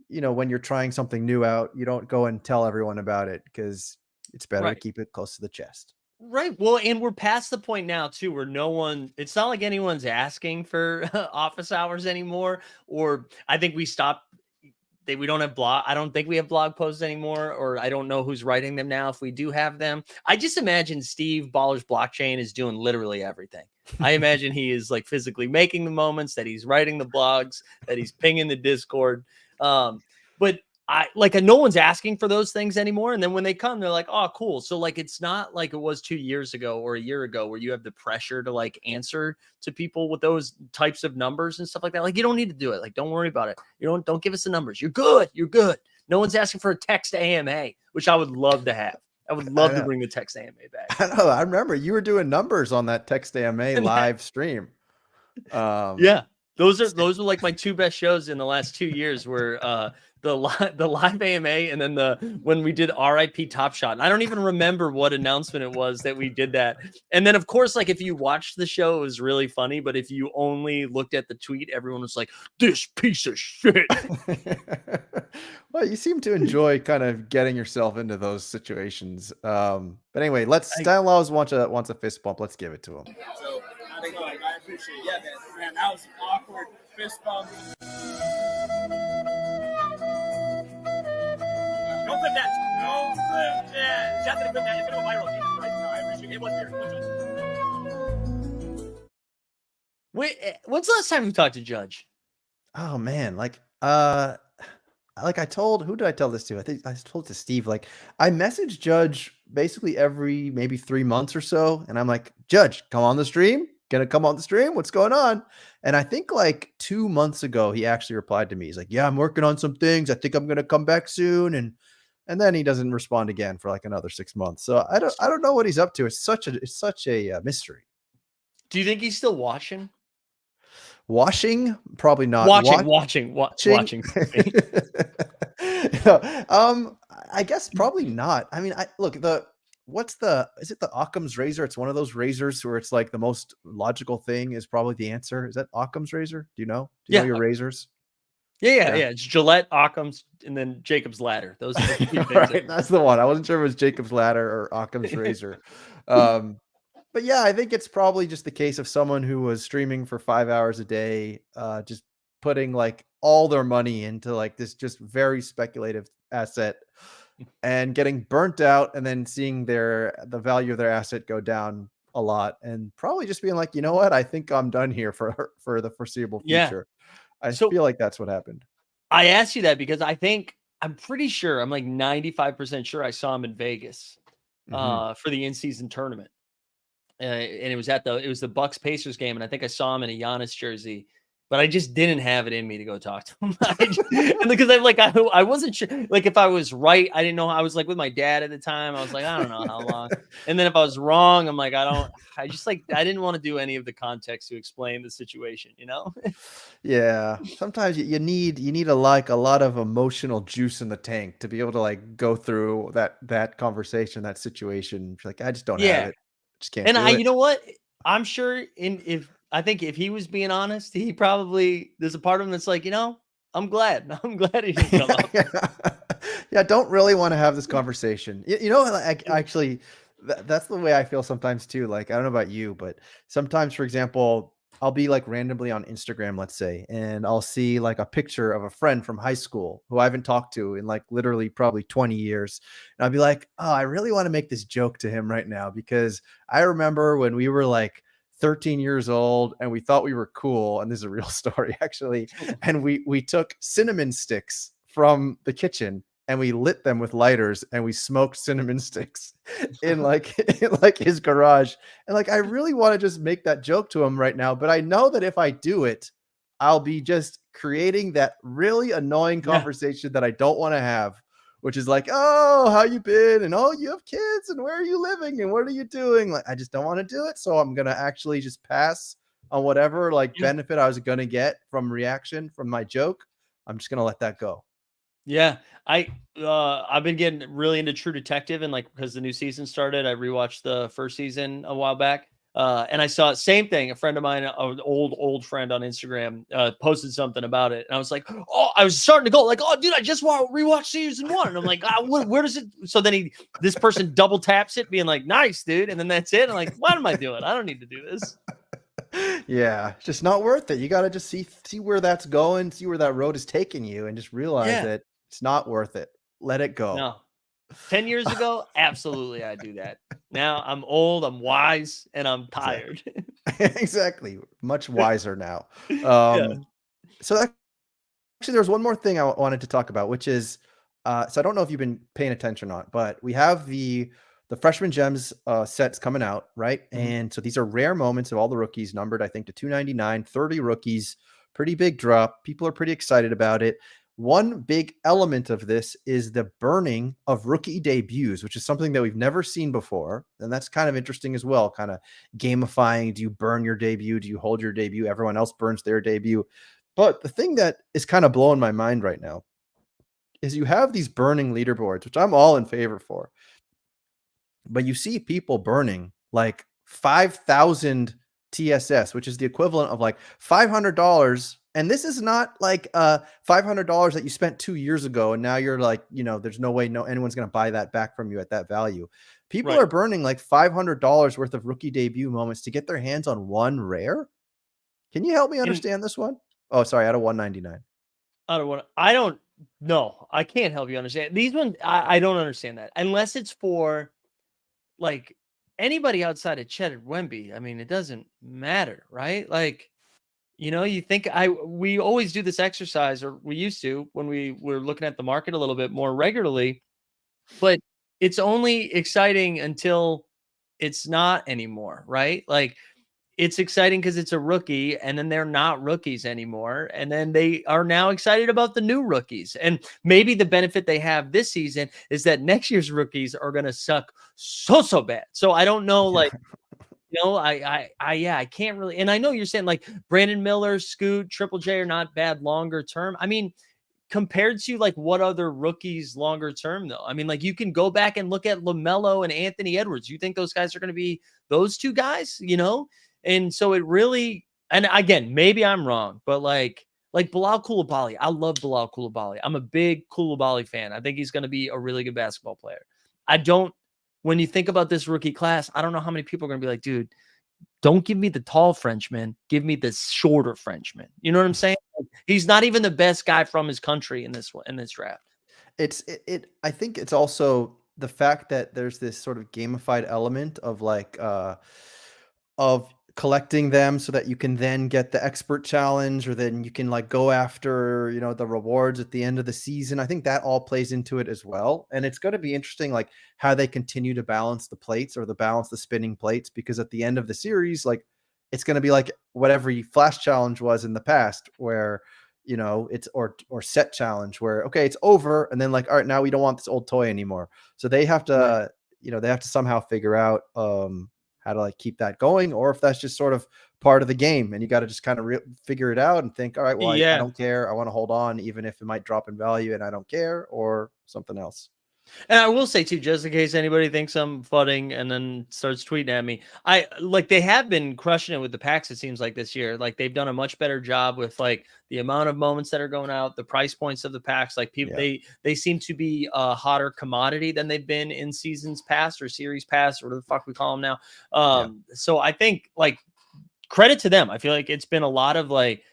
you're trying something new out, you don't go and tell everyone about it, because it's better to keep it close to the chest. Right. Well, and we're past the point now too, where it's not like anyone's asking for office hours anymore. Or I think we stopped. We don't have I don't think we have blog posts anymore, or I don't know who's writing them now. If we do have them, I just imagine Steve Baller's Blockchain is doing literally everything. I imagine he is like physically making the moments, that he's writing the blogs, that he's pinging the Discord. But no one's asking for those things anymore. And then when they come, they're like, oh, cool. So like, it's not like it was 2 years ago or a year ago where you have the pressure to like answer to people with those types of numbers and stuff like that. Like, you don't need to do it. Like, don't worry about it. Don't give us the numbers. You're good. No one's asking for a text AMA, which I would love to have. I would love to bring the text AMA back. I know. I remember you were doing numbers on that text AMA live stream. Yeah. Those are like my 2 best shows in the last 2 years, were the live AMA, and then when we did RIP Top Shot. And I don't even remember what announcement it was that we did that. And then of course, like if you watched the show, it was really funny. But if you only looked at the tweet, everyone was like, "This piece of shit." Well, you seem to enjoy kind of getting yourself into those situations. But anyway, Stanislaus wants a fist bump. Let's give it to him. So I appreciate it. Yeah, man, that was awkward. Fist bump. Don't clip that. Just gonna clip that. It's gonna go viral. Jesus Christ. No, I appreciate it. It was weird. Wait, when's the last time you talked to Judge? Oh man, who did I tell this to? I think I told it to Steve. Like, I message Judge basically every maybe 3 months or so, and I'm like, Judge, come on the stream. Gonna come on the stream? What's going on? And I think like 2 months ago, he actually replied to me. He's like, yeah, I'm working on some things. I think I'm gonna come back soon. And then he doesn't respond again for like another 6 months. So I don't know what he's up to. It's such a mystery. Do you think he's still watching? Washing? Probably not. Watching. I guess probably not. I mean, is it the Occam's razor? It's one of those razors where it's like the most logical thing is probably the answer. Is that Occam's razor? Do you know? Do you know Yeah. your razors? Yeah. Yeah. It's Gillette, Occam's, and then Jacob's Ladder. Those are the three things. Right, that's the one. I wasn't sure if it was Jacob's Ladder or Occam's razor. But yeah, I think it's probably just the case of someone who was streaming for 5 hours a day, just putting like all their money into like this just very speculative asset and getting burnt out and then seeing the value of their asset go down a lot and probably just being like, you know what, I think I'm done here for the foreseeable Yeah. future. I So feel like that's what happened. I asked you that because I'm pretty sure, I'm like 95% sure I saw him in Vegas Mhm. for the in-season tournament. And it was the Bucks Pacers game, and I think I saw him in a Giannis jersey, but I just didn't have it in me to go talk to him. And because I wasn't sure, like if I was right, I didn't know. I was like with my dad at the time. I was like, I don't know how long. And then if I was wrong, I'm like, I just like I didn't want to do any of the context to explain the situation, you know? Yeah, sometimes you need a a lot of emotional juice in the tank to be able to like go through that conversation, that situation. Like I just don't have Yeah. it. Just can't And do it. you know what? I'm sure I think if he was being honest, there's a part of him that's like, I'm glad. I'm glad he didn't come up. Yeah, don't really want to have this conversation. You know, like actually, that's the way I feel sometimes too. Like I don't know about you, but sometimes, for example, I'll be like randomly on Instagram, let's say, and I'll see like a picture of a friend from high school who I haven't talked to in like literally probably 20 years. And I'll be like, oh, I really want to make this joke to him right now because I remember when we were like 13 years old and we thought we were cool. And this is a real story actually. And we took cinnamon sticks from the kitchen and we lit them with lighters and we smoked cinnamon sticks in like in like his garage. And like I really want to just make that joke to him right now, but I know that if I do it, I'll be just creating that really annoying Yeah. conversation that I don't want to have, which is like, "Oh, how you been?" and "Oh, you have kids and where are you living and what are you doing?" Like I just don't want to do it, so I'm going to actually just pass on whatever like Yeah. benefit I was going to get from reaction from my joke. I'm just going to let that go. Yeah. I've been getting really into True Detective, and like because the new season started, I rewatched the first season a while back. And I saw same thing. A friend of mine, an old friend on Instagram, posted something about it, and I was like, "Oh!" I was starting to go like, "Oh, dude, I just want to rewatch season one." And I'm like, where does it?" So then this person double taps it, being like, "Nice, dude," and then that's it. I'm like, "What am I doing? I don't need to do this." Yeah, it's just not worth it. You got to just see where that's going, see where that road is taking you, and just realize Yeah. that it's not worth it. Let it go. No. 10 years ago, absolutely, I do that. Now I'm old, I'm wise, and I'm Exactly. tired. Exactly. Much wiser now. Yeah. So actually, there's one more thing I wanted to talk about, which is, so I don't know if you've been paying attention or not, but we have the freshman gems sets coming out, right? Mhm. And so these are rare moments of all the rookies, numbered I think to 299, 30 rookies, pretty big drop. People are pretty excited about it. One big element of this is the burning of rookie debuts, which is something that we've never seen before, and that's kind of interesting as well. Kind of gamifying. Do you burn your debut? Do you hold your debut? Everyone else burns their debut. But the thing that is kind of blowing my mind right now is you have these burning leaderboards, which I'm all in favor for, but you see people burning like 5,000 TSS, which is the equivalent of like $500. And this is not like $500 that you spent 2 years ago. And now you're like, there's no way anyone's going to buy that back from you at that value. People Right. are burning like $500 worth of rookie debut moments to get their hands on one rare. Can you help me And understand this one? Oh, sorry, out of 199. I don't know. I can't help you understand. These ones, I don't understand that. Unless it's for like anybody outside of Cheddar Wemby. I mean, it doesn't matter, right? Like, you think we always do this exercise, or we used to when we were looking at the market a little bit more regularly, but it's only exciting until it's not anymore, right? Like it's exciting because it's a rookie, and then they're not rookies anymore, and then they are now excited about the new rookies. And maybe the benefit they have this season is that next year's rookies are going to suck so bad. So I don't know, like, yeah, I can't really. And I know you're saying like Brandon Miller, Scoot, Triple J are not bad longer term. I mean, compared to like what other rookies longer term though? I mean, like you can go back and look at LaMelo and Anthony Edwards. You think those guys are going to be those two guys, you know? And so it really, and again, maybe I'm wrong, but like Bilal Coulibaly, I love Bilal Coulibaly. I'm a big Coulibaly fan. I think he's going to be a really good basketball player. When you think about this rookie class, I don't know how many people are going to be like, dude, don't give me the tall Frenchman. Give me the shorter Frenchman. You know what I'm saying? He's not even the best guy from his country in this draft. I think it's also the fact that there's this sort of gamified element of like of collecting them so that you can then get the expert challenge, or then you can like go after, you know, the rewards at the end of the season. I think that all plays into it as well. And it's going to be interesting, like how they continue to balance the plates, or the spinning plates, because at the end of the series, like it's going to be like whatever your flash challenge was in the past, where, you know, it's or set challenge where, okay, it's over. And then like, all right, now we don't want this old toy anymore. So they have to, Right. you know, they have to somehow figure out, how to like keep that going, or if that's just sort of part of the game and you got to just kind of figure it out and think, all right, well, I Yeah. don't care. I want to hold on, even if it might drop in value and I don't care, or something else. And I will say too, just in case anybody thinks I'm fudding and then starts tweeting at me, they have been crushing it with the packs. It seems like this year, like they've done a much better job with like the amount of moments that are going out, the price points of the packs. Like people, they seem to be a hotter commodity than they've been in seasons past or series past, or whatever the fuck we call them now. So I think like credit to them. I feel like it's been a lot of like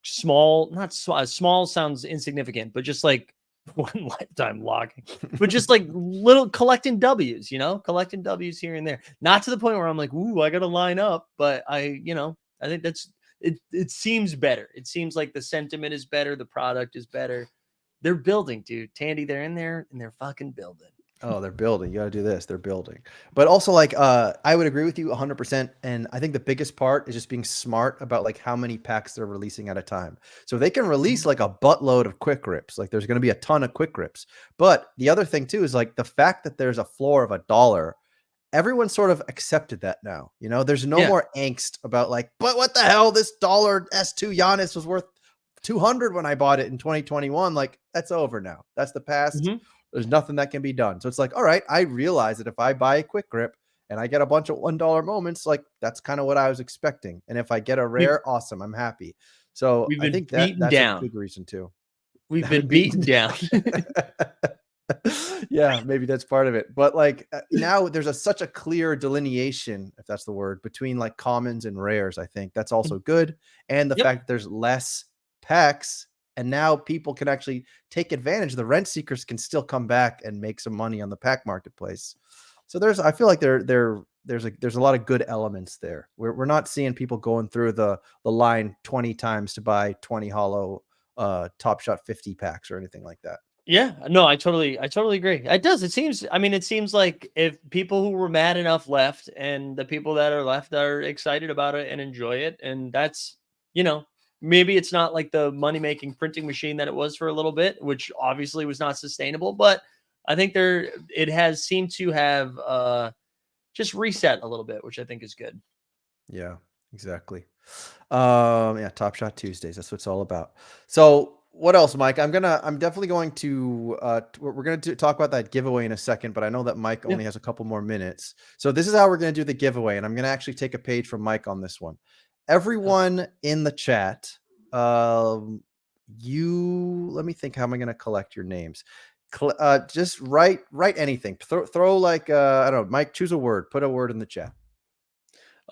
small, not small sounds insignificant, but just like one lifetime logging, but just like little collecting W's, you know, collecting W's here and there. Not to the point where I'm like, ooh, I got to line up, but I think that's it. It seems better. It seems like the sentiment is better. The product is better. They're building, dude. Tandy, they're in there and they're fucking building. Oh, they're building. You got to do this. They're building. But also like, I would agree with you 100%. And I think the biggest part is just being smart about like how many packs they're releasing at a time. So they can release like a buttload of quick rips. Like there's going to be a ton of quick rips. But the other thing too is like the fact that there's a floor of $1. Everyone sort of accepted that now. You know, there's no more angst about like, but what the hell? This dollar S2 Giannis was worth 200 when I bought it in 2021. Like that's over now. That's the past. Mm-hmm. There's nothing that can be done. So it's like, all right, I realize that if I buy a quick grip and I get a bunch of $1 moments, like that's kind of what I was expecting. And if I get a rare, awesome, I'm happy. So I think that's a good reason too. We've been beaten down. Yeah, maybe that's part of it. But like now there's such a clear delineation, if that's the word, between like commons and rares. I think that's also good. And the fact that there's less packs, and now people can actually take advantage. The rent seekers can still come back and make some money on the pack marketplace. So I feel like there's a lot of good elements there. We're not seeing people going through the line 20 times to buy 20 hollow Top Shot 50 packs or anything like that. Yeah, no, I totally agree. It does. It seems like if people who were mad enough left, and the people that are left are excited about it and enjoy it, and that's, you know, maybe it's not like the money-making printing machine that it was for a little bit, which obviously was not sustainable, but I think it has seemed to have just reset a little bit, which I think is good. Yeah, exactly. Top Shot Tuesdays. That's what it's all about. So what else, Mike? I'm definitely going to we're going to talk about that giveaway in a second, but I know that Mike only has a couple more minutes. So this is how we're going to do the giveaway, and I'm going to actually take a page from Mike on this one. Everyone in the chat, let me think, how am I going to collect your names? Just write anything. Throw like I don't know, Mike, choose a word. Put a word in the chat.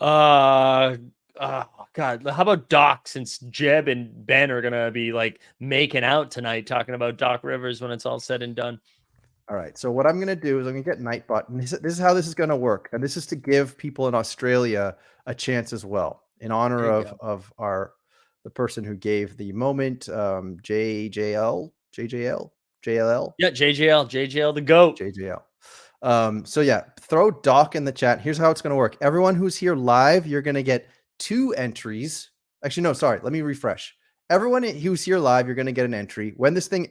God, how about Doc, since Jeb and Ben are gonna be like making out tonight talking about Doc Rivers when it's all said and done. All right, so what I'm going to do is I'm going to get Nightbot, and this is how this is going to work, and this is to give people in Australia a chance as well, in honor of the person who gave the moment, JJL. Yeah, JJL, the GOAT. JJL. So yeah, throw Doc in the chat. Here's how it's going to work. Everyone who's here live, you're going to get 2 entries. Actually, no, sorry. Let me refresh. Everyone who's here live, you're going to get an entry. When this thing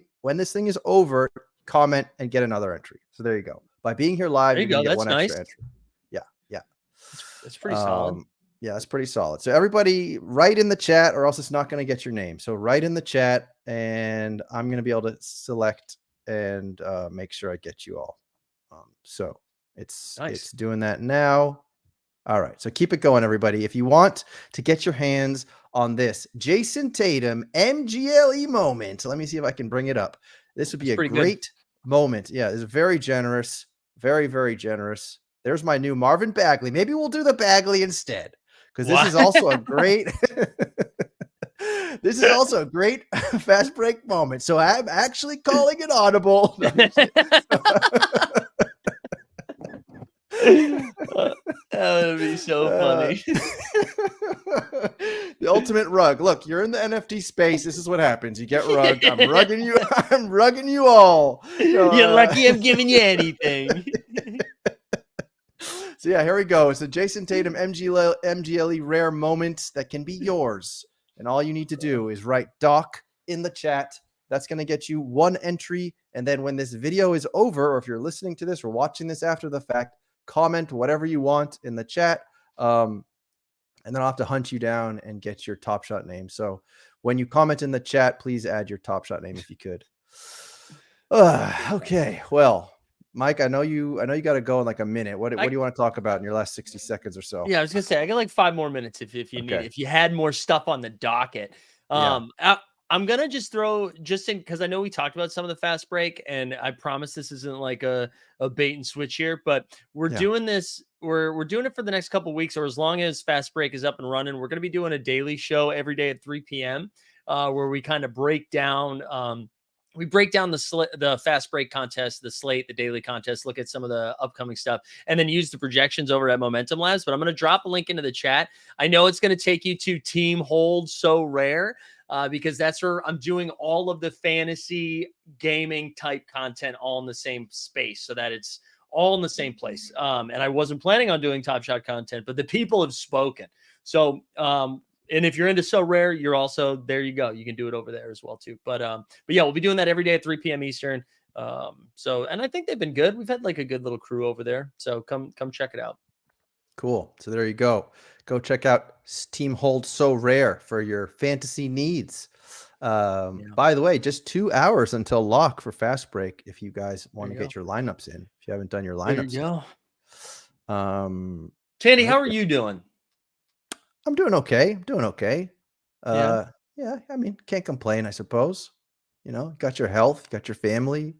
is over, comment and get another entry. So there you go. By being here live, you're going to get one extra entry. Yeah. That's pretty solid. Yeah, that's pretty solid. So everybody write in the chat or else it's not going to get your name. So write in the chat and I'm going to be able to select and make sure I get you all. So it's doing that now. All right. So keep it going, everybody. If you want to get your hands on this Jason Tatum MGLE moment, let me see if I can bring it up. This would be a great moment. Yeah, it's very generous. Very, very generous. There's my new Marvin Bagley. Maybe we'll do the Bagley instead. Because this is also a great this is also a great fast break moment. So I'm actually calling it audible. That would be so funny. The ultimate rug. Look, you're in the NFT space. This is what happens. You get rugged. I'm rugging you. I'm rugging you all. You're lucky I'm giving you anything. So yeah, here we go. It's a Jason Tatum MGLE rare moment that can be yours. And all you need to do is write Doc in the chat. That's going to get you one entry. And then when this video is over, or if you're listening to this or watching this after the fact, comment whatever you want in the chat. And then I'll have to hunt you down and get your Top Shot name. So when you comment in the chat, please add your Top Shot name if you could. Okay. Well, Mike, I know you got to go in like a minute. What do you want to talk about in your last 60 seconds or so? Yeah, I was gonna say I got like 5 more minutes if you need. If you had more stuff on the docket, I'm gonna just throw in because I know we talked about some of the fast break, and I promise this isn't like a bait and switch here, but we're doing this. We're doing it for the next couple of weeks, or as long as fast break is up and running. We're gonna be doing a daily show every day at 3 p.m. Where we kind of break down. We break down the fast break contest, the slate, the daily contest, look at some of the upcoming stuff, and then use the projections over at Momentum Labs. But I'm going to drop a link into the chat. I know it's going to take you to Team Hold SoRare because that's where I'm doing all of the fantasy gaming type content all in the same space so that it's all in the same place. And I wasn't planning on doing Top Shot content, but the people have spoken. So, and if you're into SoRare, you're also there. You go. You can do it over there as well too. But yeah, we'll be doing that every day at 3 p.m. Eastern. And I think they've been good. We've had like a good little crew over there. So come check it out. Cool. So there you go. Go check out Team Hold SoRare for your fantasy needs. By the way, just 2 hours until lock for fast break. If you guys want to get your lineups in, if you haven't done your lineups, there you go. Tandy, how are you doing? I'm doing okay. Yeah, I mean, can't complain, I suppose. You know, got your health, got your family.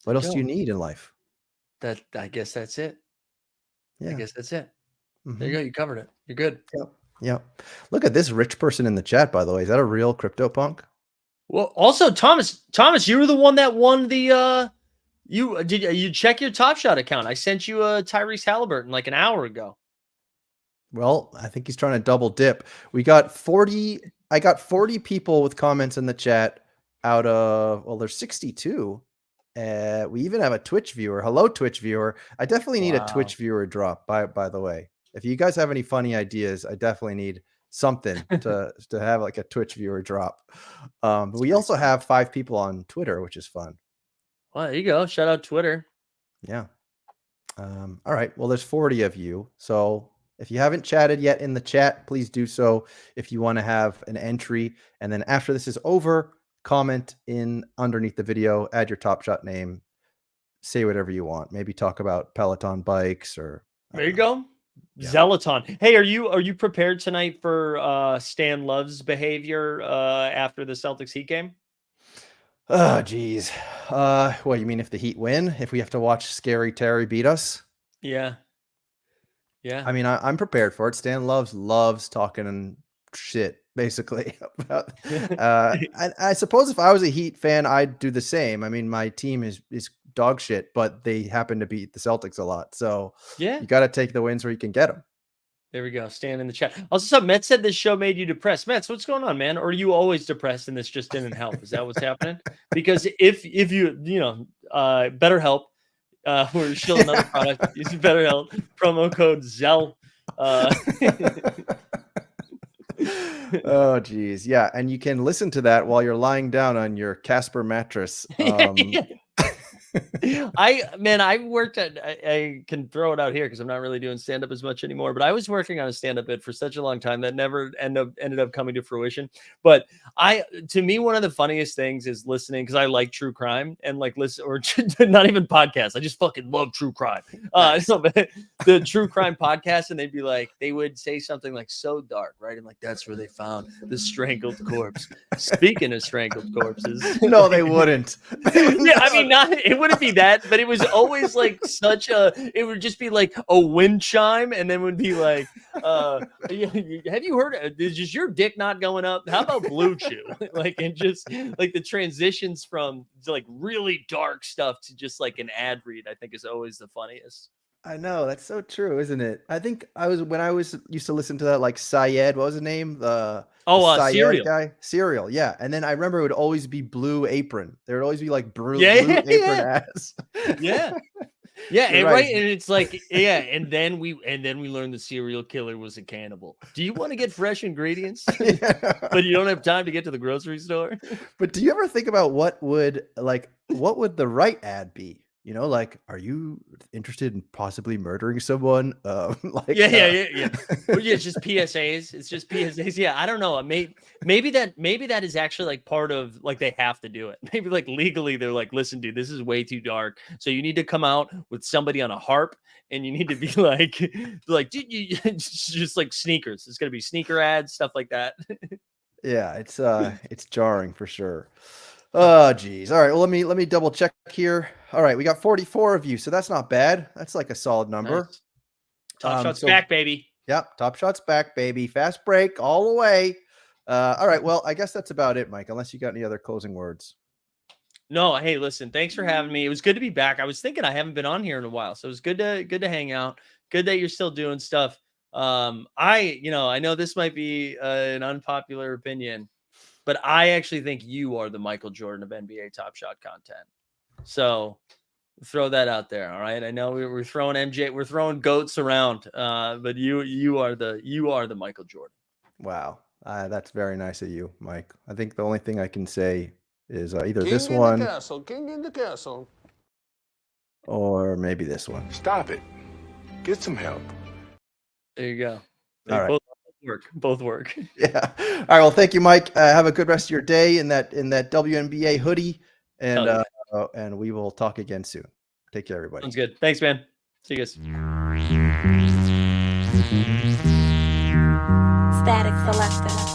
What else do you need in life? I guess that's it. Yeah. I guess that's it. There you go. You covered it. You're good. Yep. Look at this rich person in the chat, by the way. Is that a real CryptoPunk? Well, also Thomas, you were the one that won the you check your Top Shot account. I sent you a Tyrese Halliburton like an hour ago. Well, I think he's trying to double dip. I got 40 people with comments in the chat out of, well, there's 62. We even have a Twitch viewer. Hello, Twitch viewer. I definitely need a Twitch viewer drop, by the way. If you guys have any funny ideas, I definitely need something to have like a Twitch viewer drop. But we also have 5 people on Twitter, which is fun. Well, there you go. Shout out Twitter. Yeah. All right. Well, there's 40 of you. So if you haven't chatted yet in the chat, please do so if you want to have an entry. And then after this is over, comment in underneath the video, add your Top Shot name, say whatever you want. Maybe talk about Peloton bikes or there you go. Yeah. Zeloton. Hey, are you prepared tonight for Stan Love's behavior after the Celtics Heat game? Oh, geez. What, you mean if the Heat win? If we have to watch Scary Terry beat us? Yeah. Yeah. I mean, I'm prepared for it. Stan loves talking shit, basically. About, I suppose if I was a Heat fan, I'd do the same. I mean, my team is dog shit, but they happen to beat the Celtics a lot. So yeah, you got to take the wins where you can get them. There we go. Stan in the chat. Also, Matt said this show made you depressed. Matt, what's going on, man? Or are you always depressed and this just didn't help? Is that what's happening? Because if you BetterHelp, we're still another product. Use BetterHelp promo code Zell. Oh, geez. Yeah. And you can listen to that while you're lying down on your Casper mattress. I worked at, I can throw it out here because I'm not really doing stand up as much anymore, but I was working on a stand up bit for such a long time that never ended up coming to fruition. But to me, one of the funniest things is listening, because I like true crime and like listen, or not even podcasts. I just fucking love true crime. Nice. So, the true crime podcast, and they'd be like, they would say something like so dark, right? And like, that's where they found the strangled corpse. Speaking of strangled corpses. No, they wouldn't. Yeah, I mean, it wouldn't be that, but it was always like it would just be like a wind chime, and then would be like, have you heard, is just your dick not going up? How about Blue Chew? Like, and just like the transitions from like really dark stuff to just like an ad read, I think is always the funniest. I know, that's so true, isn't it? I think when I used to listen to that, like Syed, what was his name? The Syed Serial guy, Serial, yeah. And then I remember it would always be Blue Apron. There would always be like Blue Yeah, Apron yeah. ads. Yeah. You're And right. right, and it's like, yeah, and then we learned the serial killer was a cannibal. Do you want to get fresh ingredients, Yeah. but you don't have time to get to the grocery store? But do you ever think about what would the right ad be? You know, like, are you interested in possibly murdering someone? Like, Yeah. Well, yeah, it's just PSAs. It's just PSAs. Yeah, I don't know. Maybe that is actually like part of, like, they have to do it. Maybe like legally they're like, listen, dude, this is way too dark. So you need to come out with somebody on a harp, and you need to be like, dude, it's just like sneakers. It's gonna be sneaker ads, stuff like that. yeah, it's jarring for sure. Oh, geez. All right. Well, let me double check here. All right, we got 44 of you, so that's not bad. That's like a solid number. Nice. Top Shots so- back, baby. Yep, Top Shots back, baby. Fast break all the way. All right. Well, I guess that's about it, Mike. Unless you got any other closing words. No, hey, listen, thanks for having me. It was good to be back. I was thinking I haven't been on here in a while, so it was good to hang out. Good that you're still doing stuff. I know this might be an unpopular opinion, but I actually think you are the Michael Jordan of NBA Top Shot content. So throw that out there. All right. I know we're throwing MJ, we're throwing goats around, but you are the Michael Jordan. Wow. That's very nice of you, Mike. I think the only thing I can say is either King this in one the castle, king in the castle. or maybe this one. Stop it. Get some help. There you go. They All right. both work. Yeah. All right. Well, thank you, Mike. Have a good rest of your day in that WNBA hoodie, and Oh, yeah. and we will talk again soon. Take care, everybody. Sounds good. Thanks, man. See you guys. Static Selector.